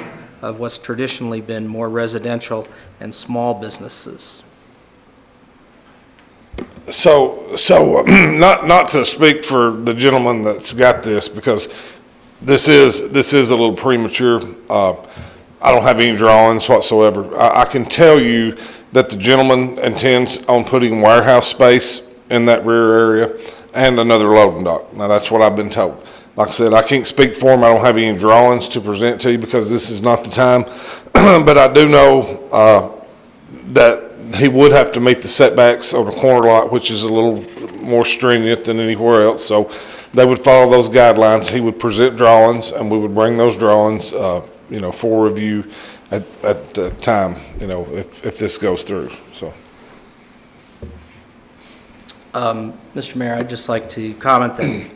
of what's traditionally been more residential and small businesses. So not to speak for the gentleman that's got this, because this is a little premature. I don't have any drawings whatsoever. I can tell you that the gentleman intends on putting warehouse space in that rear area and another loading dock. Now, that's what I've been told. Like I said, I can't speak for him. I don't have any drawings to present to you because this is not the time. But I do know that he would have to meet the setbacks on the corner lot, which is a little more stringent than anywhere else. So they would follow those guidelines. He would present drawings, and we would bring those drawings, for review at the time, if this goes through. So. Mr. Mayor, I'd just like to comment that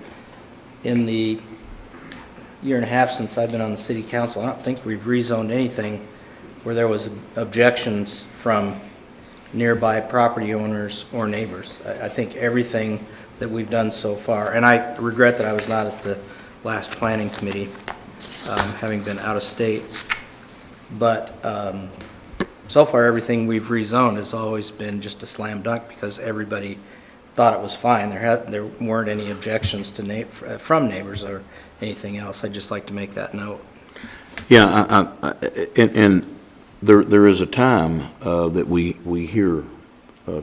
in the year and a half since I've been on the city council, I don't think we've rezoned anything where there was objections from nearby property owners or neighbors. I think everything that we've done so far, and I regret that I was not at the last planning committee, having been out of state, but so far everything we've rezoned has always been just a slam dunk because everybody thought it was fine. There weren't any objections to from neighbors or anything else. I'd just like to make that note. Yeah, and there is a time that we hear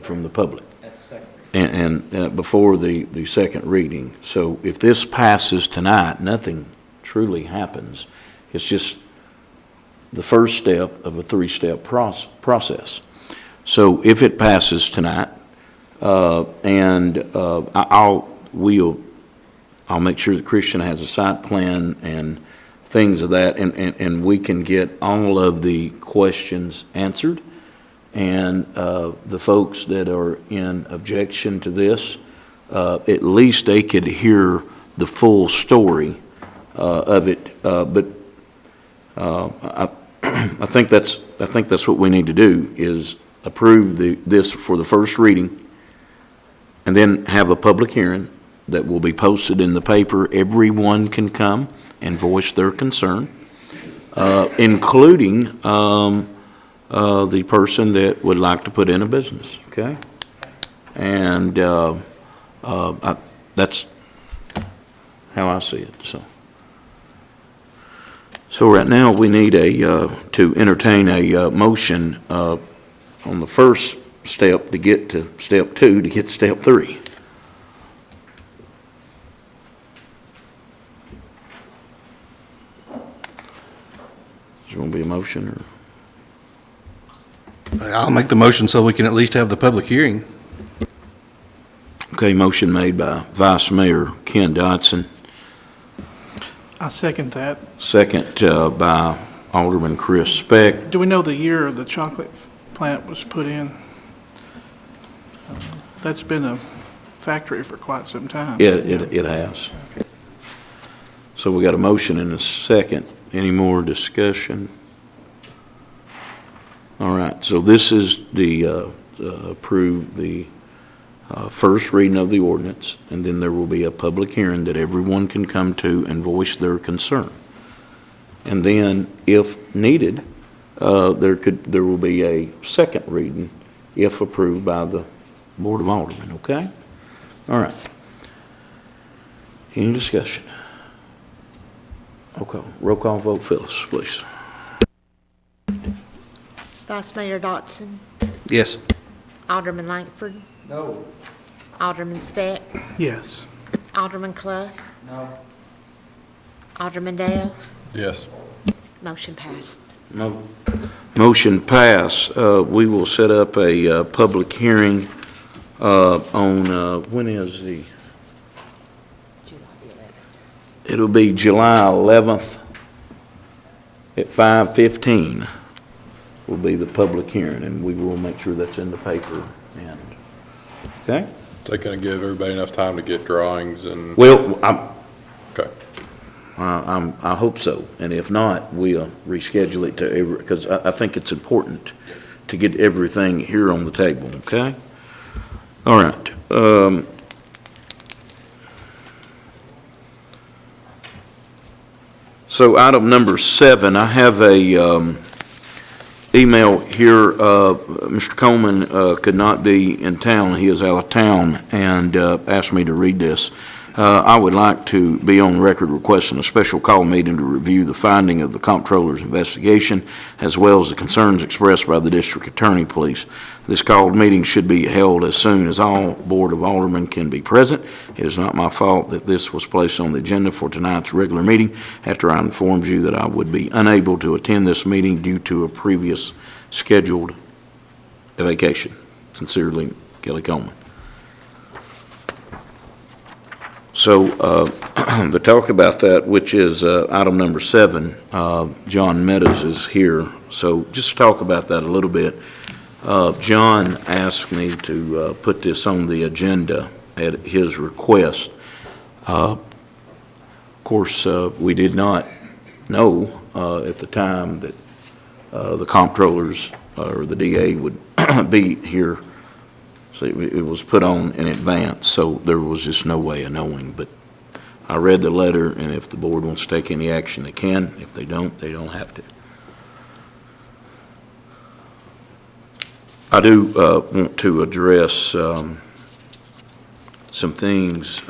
from the public. At the second reading. And before the second reading. So if this passes tonight, nothing truly happens. It's just the first step of a three-step process. So if it passes tonight, I'll make sure that Christian has a site plan and things of that, and we can get all of the questions answered. And the folks that are in objection to this, at least they could hear the full story of it. But I think that's what we need to do, is approve this for the first reading, and then have a public hearing that will be posted in the paper. Everyone can come and voice their concern, including the person that would like to put in a business, okay? And that's how I see it, so. So right now, we need to entertain a motion on the first step to get to step 2, to get to step 3. Is there going to be a motion, or? I'll make the motion so we can at least have the public hearing. Okay, motion made by Vice Mayor Ken Dodson. I second that. Second by Alderman Chris Speck. Do we know the year the chocolate plant was put in? That's been a factory for quite some time. It has. So we got a motion and a second. Any more discussion? All right, so this is the approve the first reading of the ordinance, and then there will be a public hearing that everyone can come to and voice their concern. And then, if needed, there will be a second reading if approved by the Board of Aldermen, okay? All right. Any discussion? Okay, roll call vote, Phyllis, please. Vice Mayor Dotson, Yes. Alderman Langford, No. Alderman Speck, Yes. Alderman Clough, No. Alderman Dale, Yes. motion passed. Motion pass. We will set up a public hearing on, when is the? It'll be July 11th at 5:15 will be the public hearing, and we will make sure that's in the paper. And okay? Is that going to give everybody enough time to get drawings and? Well, Okay. I hope so, and if not, we'll reschedule it to because I think it's important to get everything here on the table, okay? All right. So item number 7, I have a email here. Mr. Coleman could not be in town. He is out of town, and asked me to read this. I would like to be on record requesting a special call meeting to review the finding of the comptroller's investigation, as well as the concerns expressed by the district attorney, please. This called meeting should be held as soon as all Board of Aldermen can be present. It is not my fault that this was placed on the agenda for tonight's regular meeting after I informed you that I would be unable to attend this meeting due to a previous scheduled vacation. Sincerely, Kelly Coleman. So to talk about that, which is item number 7, John Meadows is here. So just to talk about that a little bit, John asked me to put this on the agenda at his request. Of course, we did not know at the time that the comptrollers or the DA would be here. So it was put on in advance, so there was just no way of knowing. But I read the letter, and if the board wants to take any action, they can. If they don't have to. I do want to address some things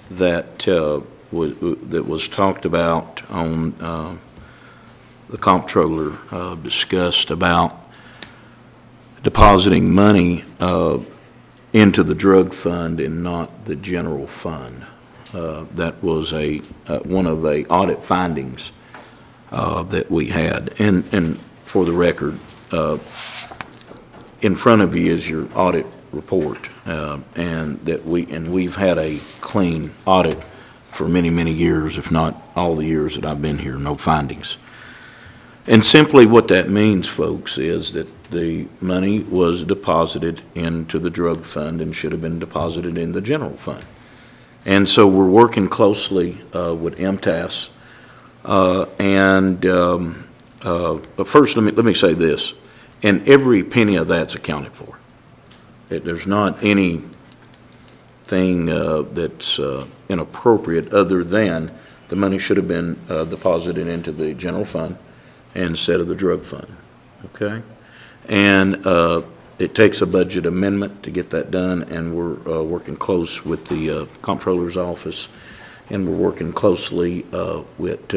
that was talked about on the comptroller discussed about depositing money into the drug fund and not the general fund. That was one of the audit findings that we had. And for the record, in front of you is your audit report, and we've had a clean audit for many, many years, if not all the years that I've been here, no findings. And simply what that means, folks, is that the money was deposited into the drug fund and should have been deposited in the general fund. And so we're working closely with MTAS. But first, let me say this. And every penny of that's accounted for. There's not anything that's inappropriate other than the money should have been deposited into the general fund instead of the drug fund, okay? And It takes a budget amendment to get that done, and we're working close with the comptroller's office, and we're working closely with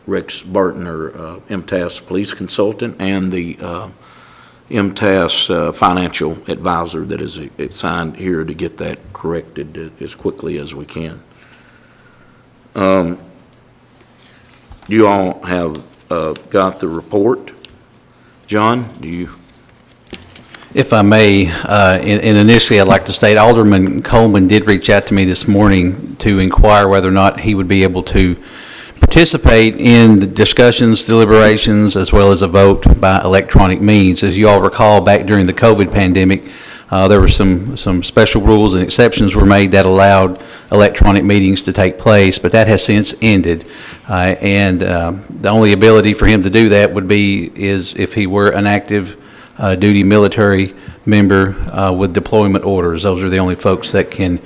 Rex Barton, our MTAS police consultant, and the MTAS financial advisor that is assigned here to get that corrected as quickly as we can. You all have got the report. John, do you? If I may, and initially I'd like to state Alderman Coleman did reach out to me this morning to inquire whether or not he would be able to participate in the discussions, deliberations, as well as a vote by electronic means. As you all recall, back during the COVID pandemic, there were some special rules and exceptions were made that allowed electronic meetings to take place, but that has since ended. And the only ability for him to do that is if he were an active duty military member with deployment orders. Those are the only folks that can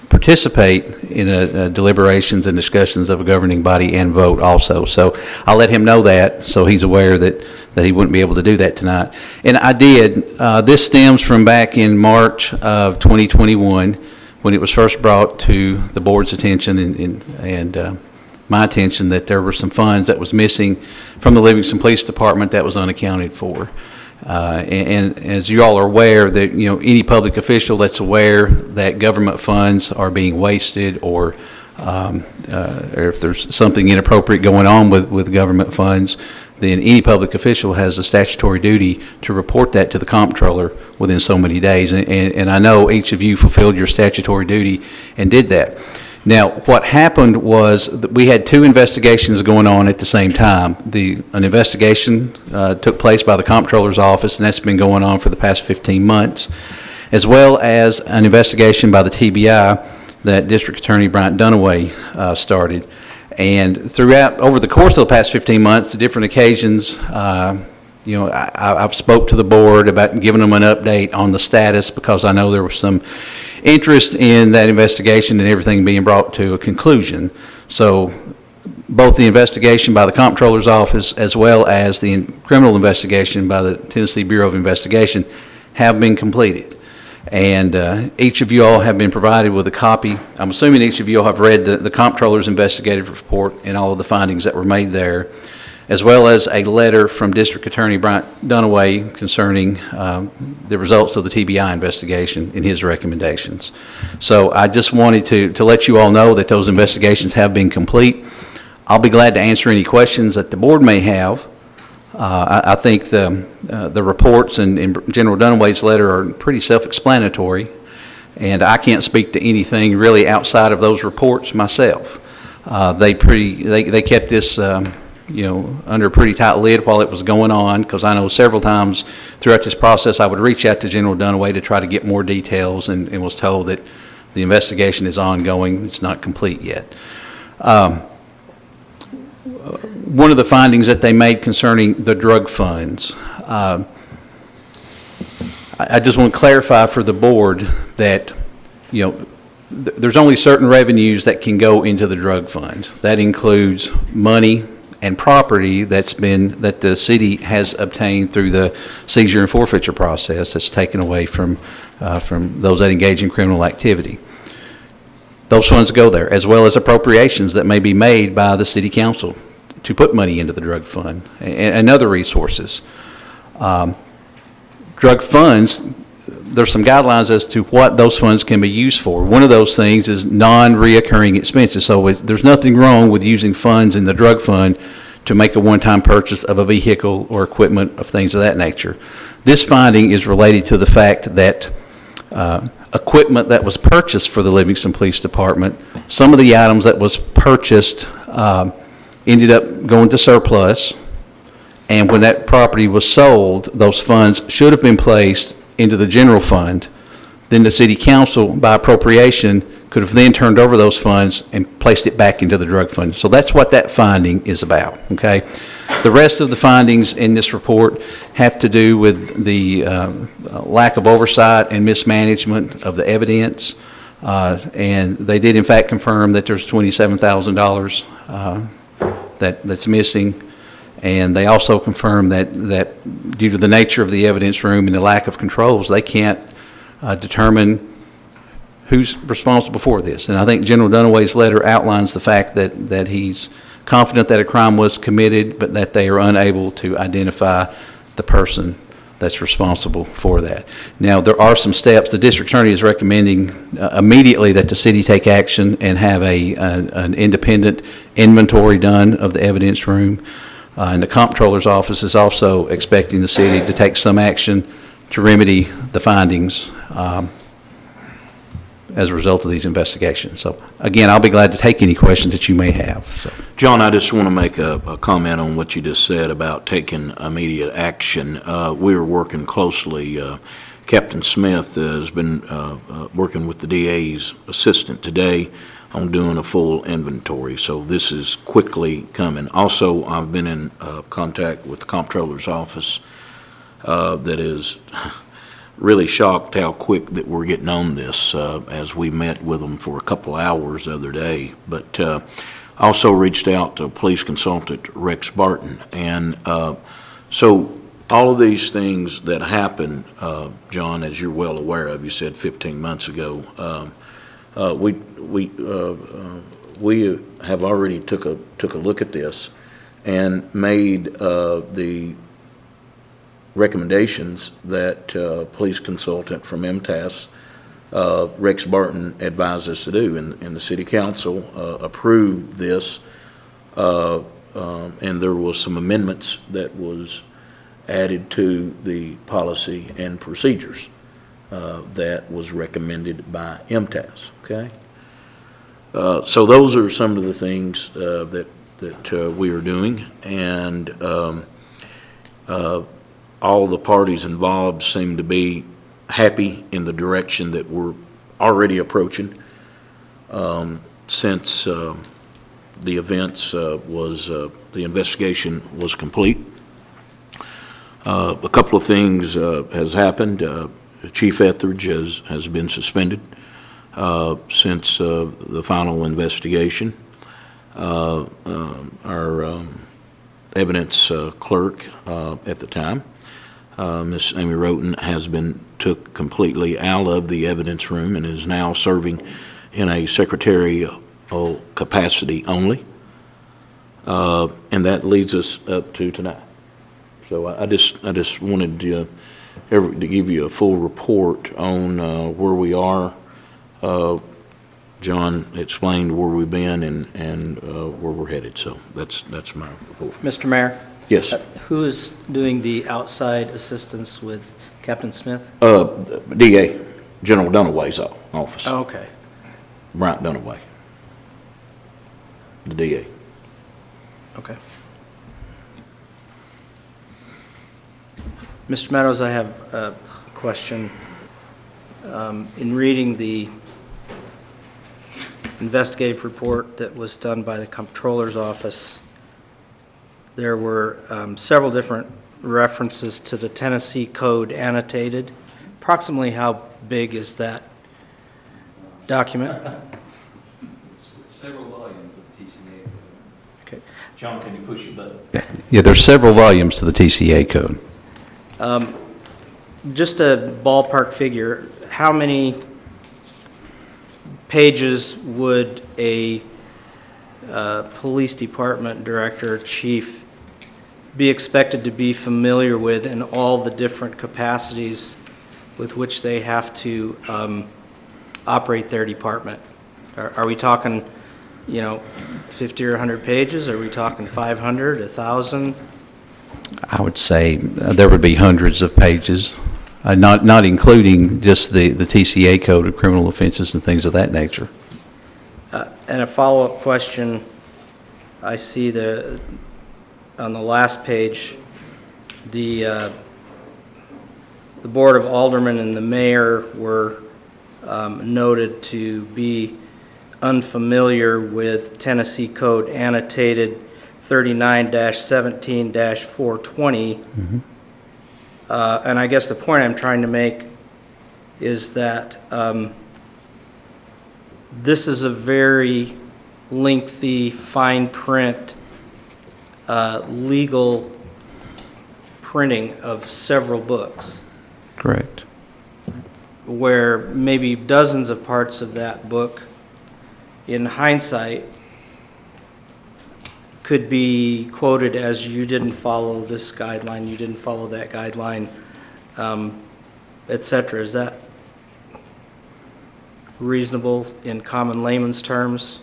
participate in deliberations and discussions of a governing body and vote also. So I'll let him know that, so he's aware that he wouldn't be able to do that tonight. And I did. This stems from back in March of 2021 when it was first brought to the board's attention and my attention that there were some funds that was missing from the Livingston Police Department that was unaccounted for. And as you all are aware, that any public official that's aware that government funds are being wasted or if there's something inappropriate going on with government funds, then any public official has a statutory duty to report that to the comptroller within so many days. And I know each of you fulfilled your statutory duty and did that. Now, what happened was that we had two investigations going on at the same time. An investigation took place by the comptroller's office, and that's been going on for the past 15 months, as well as an investigation by the TBI that District Attorney Bryant Dunaway started. And over the course of the past 15 months, the different occasions, I've spoke to the board about giving them an update on the status because I know there was some interest in that investigation and everything being brought to a conclusion. So both the investigation by the comptroller's office as well as the criminal investigation by the Tennessee Bureau of Investigation have been completed. And each of you all have been provided with a copy. I'm assuming each of you all have read the comptroller's investigative report and all of the findings that were made there, as well as a letter from District Attorney Bryant Dunaway concerning the results of the TBI investigation and his recommendations. So I just wanted to let you all know that those investigations have been complete. I'll be glad to answer any questions that the board may have. I think the reports and General Dunaway's letter are pretty self-explanatory, and I can't speak to anything really outside of those reports myself. They kept this under a pretty tight lid while it was going on, because I know several times throughout this process I would reach out to General Dunaway to try to get more details and was told that the investigation is ongoing, it's not complete yet. One of the findings that they made concerning the drug funds, I just want to clarify for the board that there's only certain revenues that can go into the drug fund. That includes money and property that the city has obtained through the seizure and forfeiture process that's taken away from those that engage in criminal activity. Those funds go there, as well as appropriations that may be made by the city council to put money into the drug fund and other resources. Drug funds, there's some guidelines as to what those funds can be used for. One of those things is non-reoccurring expenses. So there's nothing wrong with using funds in the drug fund to make a one-time purchase of a vehicle or equipment of things of that nature. This finding is related to the fact that equipment that was purchased for the Livingston Police Department, some of the items that was purchased ended up going to surplus, and when that property was sold, those funds should have been placed into the general fund. Then the city council, by appropriation, could have then turned over those funds and placed it back into the drug fund. So that's what that finding is about, okay? The rest of the findings in this report have to do with the lack of oversight and mismanagement of the evidence, and they did in fact confirm that there's $27,000 that's missing, And they also confirmed that due to the nature of the evidence room and the lack of controls, they can't determine who's responsible for this. And I think General Dunaway's letter outlines the fact that he's confident that a crime was committed, but that they are unable to identify the person that's responsible for that. Now, there are some steps. The district attorney is recommending immediately that the city take action and have an independent inventory done of the evidence room. And the comptroller's office is also expecting the city to take some action to remedy the findings as a result of these investigations. So, again, I'll be glad to take any questions that you may have. So. John, I just want to make a comment on what you just said about taking immediate action. We're working closely. Captain Smith has been working with the DA's assistant today on doing a full inventory, so this is quickly coming. Also, I've been in contact with the comptroller's office that is really shocked how quick that we're getting on this as we met with them for a couple hours the other day. But also reached out to police consultant Rex Barton. And so all of these things that happened, John, as you're well aware of, you said 15 months ago, we have already took a look at this and made the recommendations that police consultant from MTAS, Rex Barton, advised us to do, and the city council approved this, and there was some amendments that was added to the policy and procedures that was recommended by MTAS. Okay, so those are some of the things that we are doing, and all the parties involved seem to be happy in the direction that we're already approaching since the events the investigation was complete. A couple of things has happened. Chief Etheridge has been suspended since the final investigation. Our evidence clerk at the time, Ms. Amy Roten, has been took completely out of the evidence room and is now serving in a secretarial capacity only. And that leads us up to tonight. So I just wanted to give you a full report on where we are. John explained where we've been and where we're headed. So that's my report. Mr. Mayor? Yes. Who is doing the outside assistance with Captain Smith? DA, General Dunaway's office. Oh, okay. Bryant Dunaway, the DA. Okay. Mr. Meadows, I have a question. In reading the investigative report that was done by the comptroller's office, there were several different references to the Tennessee Code annotated. Approximately how big is that document? Several volumes of TCA. Okay. John, can you push your button? Yeah, there's several volumes to the TCA code. Just a ballpark figure, how many pages would a police department director or chief be expected to be familiar with in all the different capacities with which they have to operate their department? Are we talking, 50 or 100 pages? Are we talking 500, 1,000? I would say there would be hundreds of pages, not including just the TCA code of criminal offenses and things of that nature. And a follow-up question, I see on the last page, the Board of Aldermen and the mayor were noted to be unfamiliar with Tennessee Code annotated 39-17-420. Mm-hmm. And I guess the point I'm trying to make is that this is a very lengthy, fine print legal printing of several books, Correct. where maybe dozens of parts of that book, in hindsight, could be quoted as you didn't follow this guideline, you didn't follow that guideline, et cetera. Is that reasonable in common layman's terms?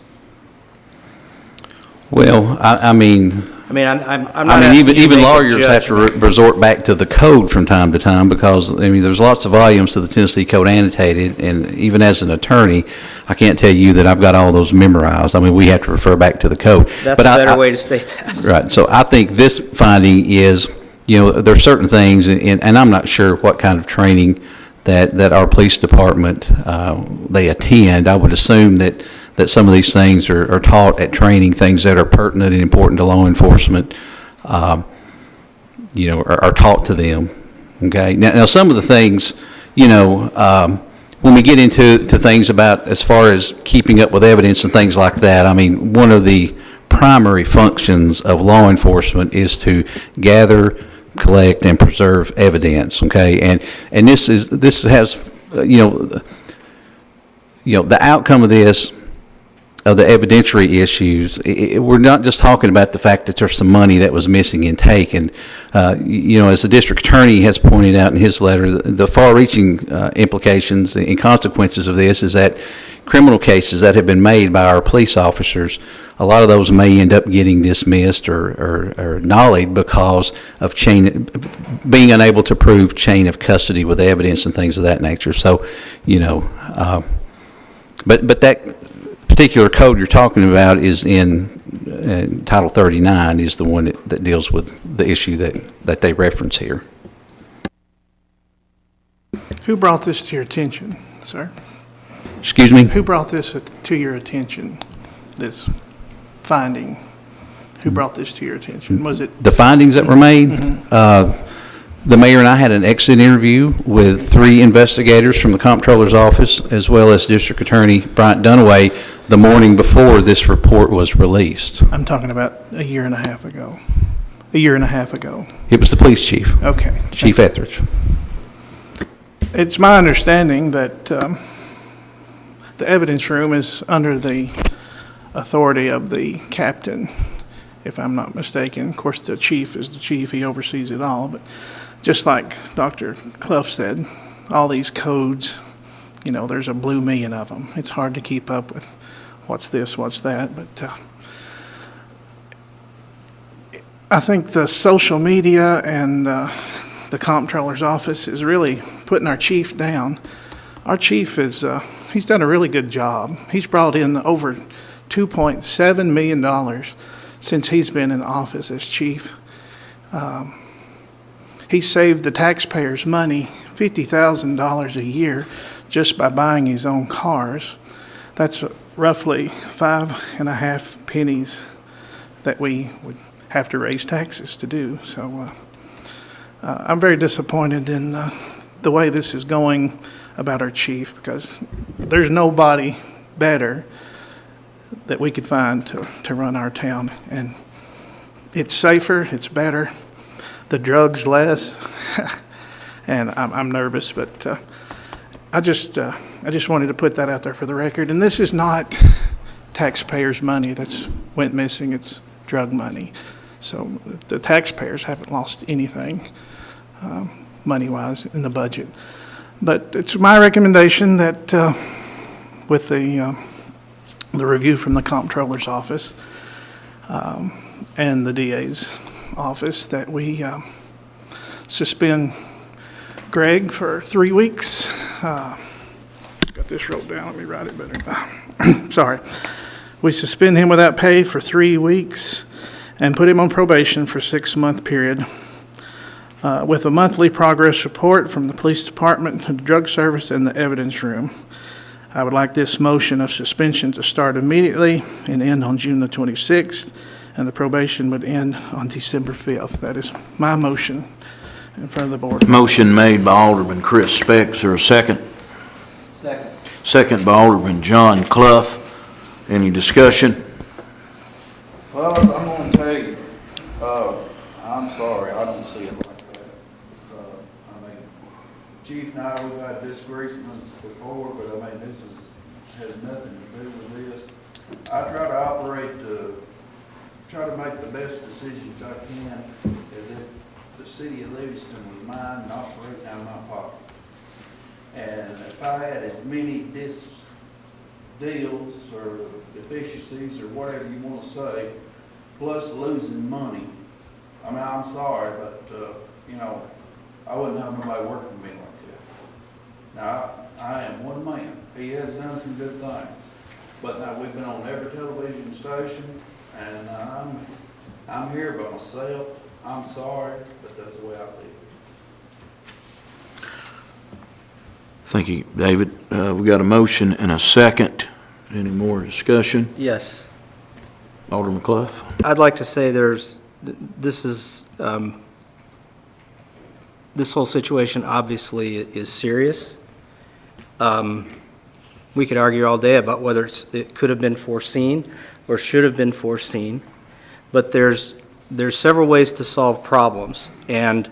Well, I mean, I'm not I mean, asking you to even make a lawyers have to judgment. resort back to the code from time to time because, I mean, there's lots of volumes to the Tennessee Code annotated, and even as an attorney, I can't tell you that I've got all those memorized. I mean, we have to refer back to the code. That's But a better way to state that. Right, so I think this finding is, there are certain things, and I'm not sure what kind of training that our police department, they attend. I would assume that some of these things are taught at training, things that are pertinent and important to law enforcement, are taught to them, okay? Now some of the things, when we get into things about as far as keeping up with evidence and things like that, I mean, one of the primary functions of law enforcement is to gather, collect, and preserve evidence, okay? And this has, the outcome of this, of the evidentiary issues, we're not just talking about the fact that there's some money that was missing and taken. As the district attorney has pointed out in his letter, the far-reaching implications and consequences of this is that criminal cases that have been made by our police officers, a lot of those may end up getting dismissed or nollied because of being unable to prove chain of custody with evidence and things of that nature. So, but that particular code you're talking about is in Title 39, is the one that deals with the issue that they reference here. Who brought this to your attention, sir? Excuse me? Who brought this to your attention, this finding? Who brought this to your attention? Was it? The findings that were made? Mm-hmm. The mayor and I had an exit interview with 3 investigators from the comptroller's office, as well as District Attorney Bryant Dunaway, the morning before this report was released. I'm talking about a year and a half ago. A year and a half ago. It was the police chief. Okay. Chief Etheridge. It's my understanding that the evidence room is under the authority of the captain, if I'm not mistaken. Of course, the chief is the chief. He oversees it all. But just like Dr. Clough said, all these codes, there's a blue million of them. It's hard to keep up with what's this, what's that. But I think the social media and the comptroller's office is really putting our chief down. Our chief he's done a really good job. He's brought in over $2.7 million since he's been in office as chief. He saved the taxpayers money, $50,000 a year, just by buying his own cars. That's roughly 5.5 pennies that we would have to raise taxes to do. So I'm very disappointed in the way this is going about our chief, because there's nobody better that we could find to run our town. And it's safer, it's better, the drugs less, and I'm nervous, but I just wanted to put that out there for the record. And this is not taxpayers' money that's went missing, it's drug money. So the taxpayers haven't lost anything money-wise in the budget. But it's my recommendation that with the review from the comptroller's office and the DA's office, that we suspend Greg for 3 weeks. Got this wrote down, let me write it better. Sorry. We suspend him without pay for 3 weeks and put him on probation for a 6-month period with a monthly progress report from the police department, the drug service, and the evidence room. I would like this motion of suspension to start immediately and end on June the 26th, and the probation would end on December 5th. That is my motion in front of the board. Motion made by Alderman Chris Speck. Is there a second? Second. Second by Alderman John Clough. Any discussion? Well, I'm going to tell you, Chief and I, we've had disagreements before, but I mean, has nothing to do with this. I try to operate, try to make the best decisions I can as if the city of Livingston was mine and operating out of my pocket. And if I had as many deals or deficiencies or whatever you want to say, plus losing money, I mean, I'm sorry, but, you know, I wouldn't have nobody working with me like that. Now, I am one man. He has done some good things. But now we've been on every television station, and I'm here by myself. I'm sorry, but that's the way I feel. Thank you, David. We got a motion and a second. Any more discussion? Yes. Alderman Clough? I'd like to say this whole situation obviously is serious. We could argue all day about whether it could have been foreseen or should have been foreseen, but there's several ways to solve problems. And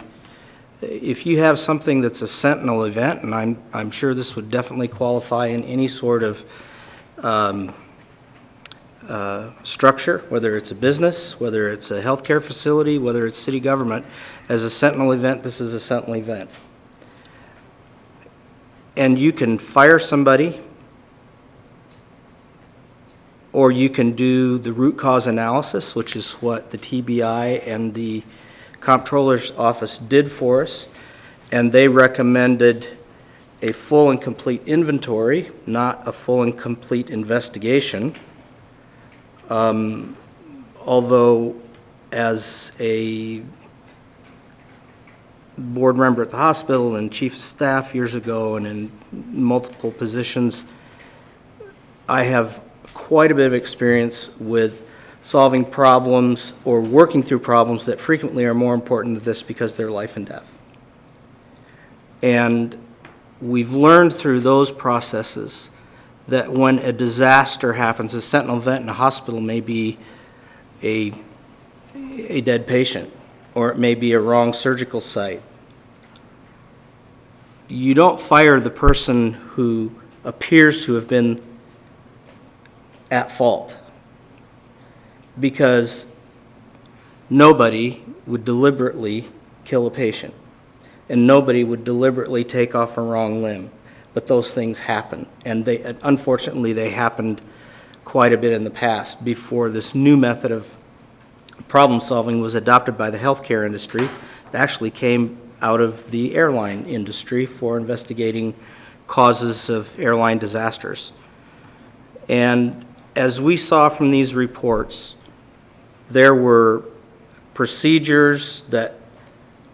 if you have something that's a sentinel event, and I'm sure this would definitely qualify in any sort of structure, whether it's a business, whether it's a healthcare facility, whether it's city government, as a sentinel event, this is a sentinel event. And you can fire somebody, or you can do the root cause analysis, which is what the TBI and the Comptroller's Office did for us, and they recommended a full and complete inventory, not a full and complete investigation. Although, as a board member at the hospital and chief of staff years ago and in multiple positions, I have quite a bit of experience with solving problems or working through problems that frequently are more important than this because they're life and death. And we've learned through those processes that when a disaster happens, a sentinel event in a hospital may be a dead patient, or it may be a wrong surgical site. You don't fire the person who appears to have been at fault, because nobody would deliberately kill a patient, and nobody would deliberately take off a wrong limb. But those things happen, and unfortunately they happened quite a bit in the past before this new method of problem solving was adopted by the healthcare industry. It actually came out of the airline industry for investigating causes of airline disasters. And as we saw from these reports, there were procedures that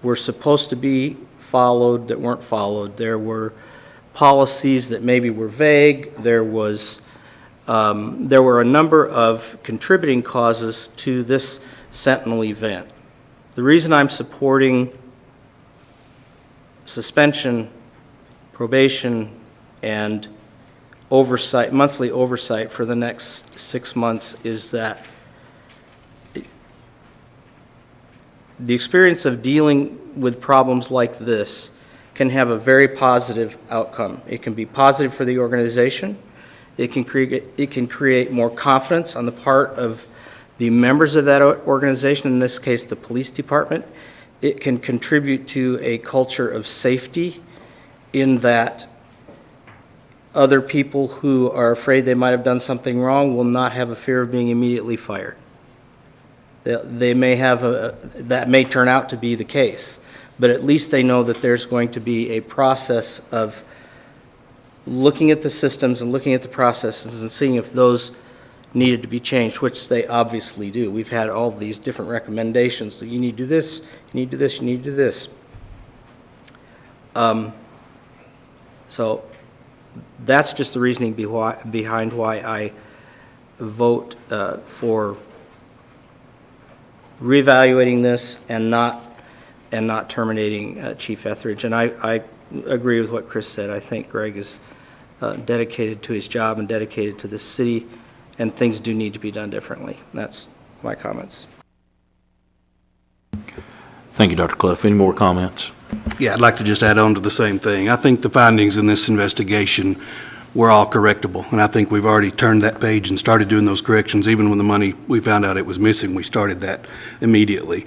were supposed to be followed that weren't followed. There were policies that maybe were vague. There were a number of contributing causes to this sentinel event. The reason I'm supporting suspension, probation, and oversight, monthly oversight for the next 6 months is that the experience of dealing with problems like this can have a very positive outcome. It can be positive for the organization. It can create more confidence on the part of the members of that organization, in this case the police department. It can contribute to a culture of safety in that other people who are afraid they might have done something wrong will not have a fear of being immediately fired. They may have that may turn out to be the case, but at least they know that there's going to be a process of looking at the systems and looking at the processes and seeing if those needed to be changed, which they obviously do. We've had all these different recommendations. So you need to do this, you need to do this, you need to do this. So that's just the reasoning behind why I vote for reevaluating this and not terminating Chief Etheridge. And I agree with what Chris said. I think Greg is dedicated to his job and dedicated to the city, and things do need to be done differently. That's my comments. Thank you, Dr. Clough. Any more comments? Yeah, I'd like to just add on to the same thing. I think the findings in this investigation were all correctable, and I think we've already turned that page and started doing those corrections. Even when the money, we found out it was missing, we started that immediately.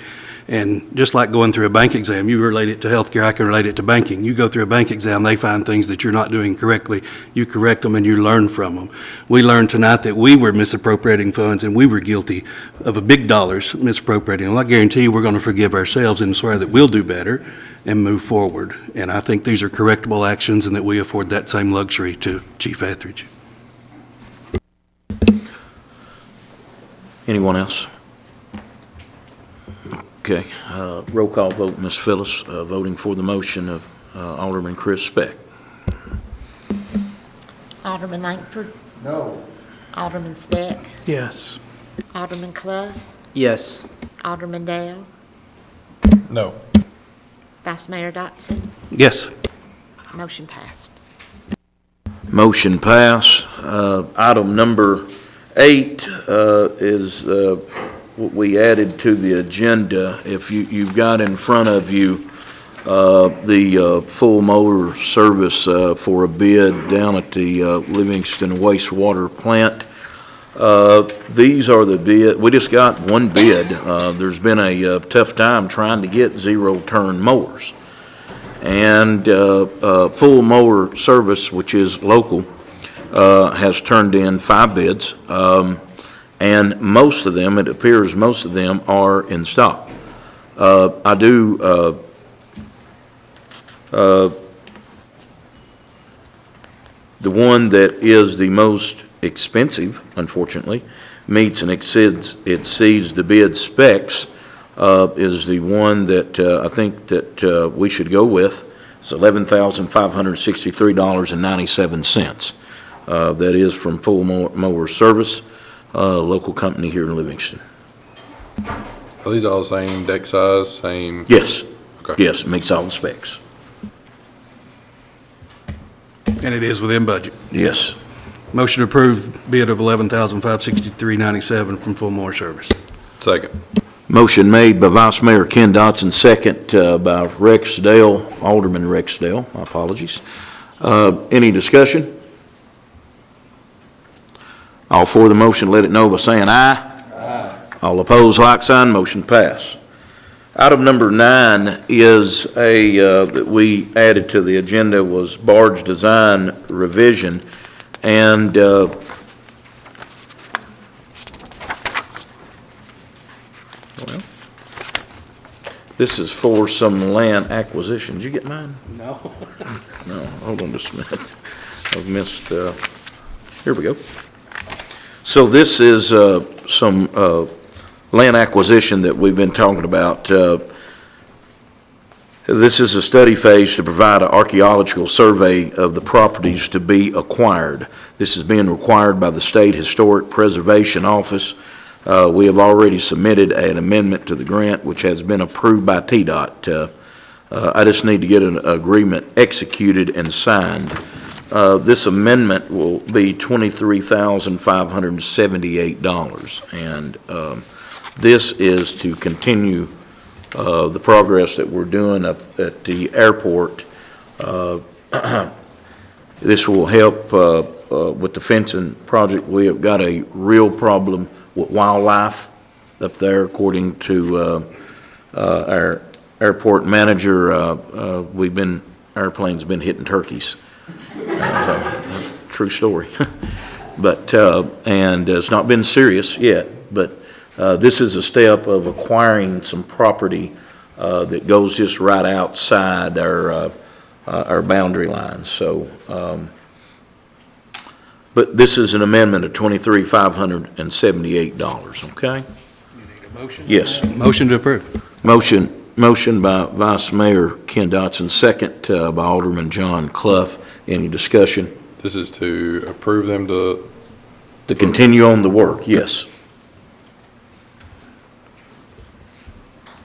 And just like going through a bank exam, you relate it to healthcare, I can relate it to banking. You go through a bank exam, they find things that you're not doing correctly, you correct them and you learn from them. We learned tonight that we were misappropriating funds and we were guilty of a big dollars misappropriating. And I guarantee you we're going to forgive ourselves and swear that we'll do better and move forward. And I think these are correctable actions and that we afford that same luxury to Chief Etheridge. Anyone else? Okay, roll call vote, Ms. Phyllis, voting for the motion of Alderman Chris Speck. Alderman Langford. No. Alderman Speck. Yes. Alderman Clough. Yes. Alderman Dale. No. Vice Mayor Dotson. Yes. Motion passed. Motion pass. Item number 8 is what we added to the agenda. If you've got in front of you the full motor service for a bid down at the Livingston wastewater plant. These are the bid. We just got one bid. There's been a tough time trying to get zero-turn mowers. And full mower service, which is local, has turned in 5 bids. And most of them, it appears most of them are in stock. I do, the one that is the most expensive, unfortunately, meets and exceeds the bid specs, is the one that I think that we should go with. It's $11,563.97. That is from Full Mower Service, local company here in Livingston. Are these all the same deck size, same? Yes. Okay. Yes, meets all the specs. And it is within budget. Yes. Motion to approve bid of $11,563.97 from Full Mower Service. Second. Motion made by Vice Mayor Ken Dotson, second by Rexdale, Alderman Rexdale, my apologies. Any discussion? All for the motion, let it know by saying aye. Aye. All opposed, like sign, motion pass. Item number 9 is that we added to the agenda was barge design revision. And well, this is for some land acquisition. Did you get mine? No. No, hold on just a minute. I've missed, here we go. So this is some land acquisition that we've been talking about. This is a study phase to provide an archaeological survey of the properties to be acquired. This is being required by the State Historic Preservation Office. We have already submitted an amendment to the grant, which has been approved by TDOT. I just need to get an agreement executed and signed. This amendment will be $23,578, and this is to continue the progress that we're doing at the airport. This will help with the fencing project. We have got a real problem with wildlife up there, according to our airport manager. Airplanes been hitting turkeys. True story. But and it's not been serious yet, but this is a step of acquiring some property that goes just right outside our boundary lines. So, but this is an amendment of $23,578. Okay. You need a motion? Yes. Motion to approve. Motion by Vice Mayor Ken Dotson, second by Alderman John Clough. Any discussion? This is to approve them to continue on the work, yes.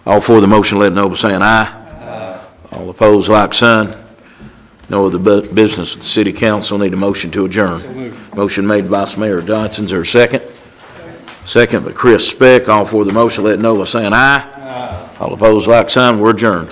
All for the motion, let it know by saying aye. Aye. All opposed, like sign. No other business with the city council. Need a motion to adjourn. Motion made by Vice Mayor Dotson. Is there a second? Second by Chris Speck. All for the motion, let it know by saying aye. Aye. All opposed, like sign. We're adjourned.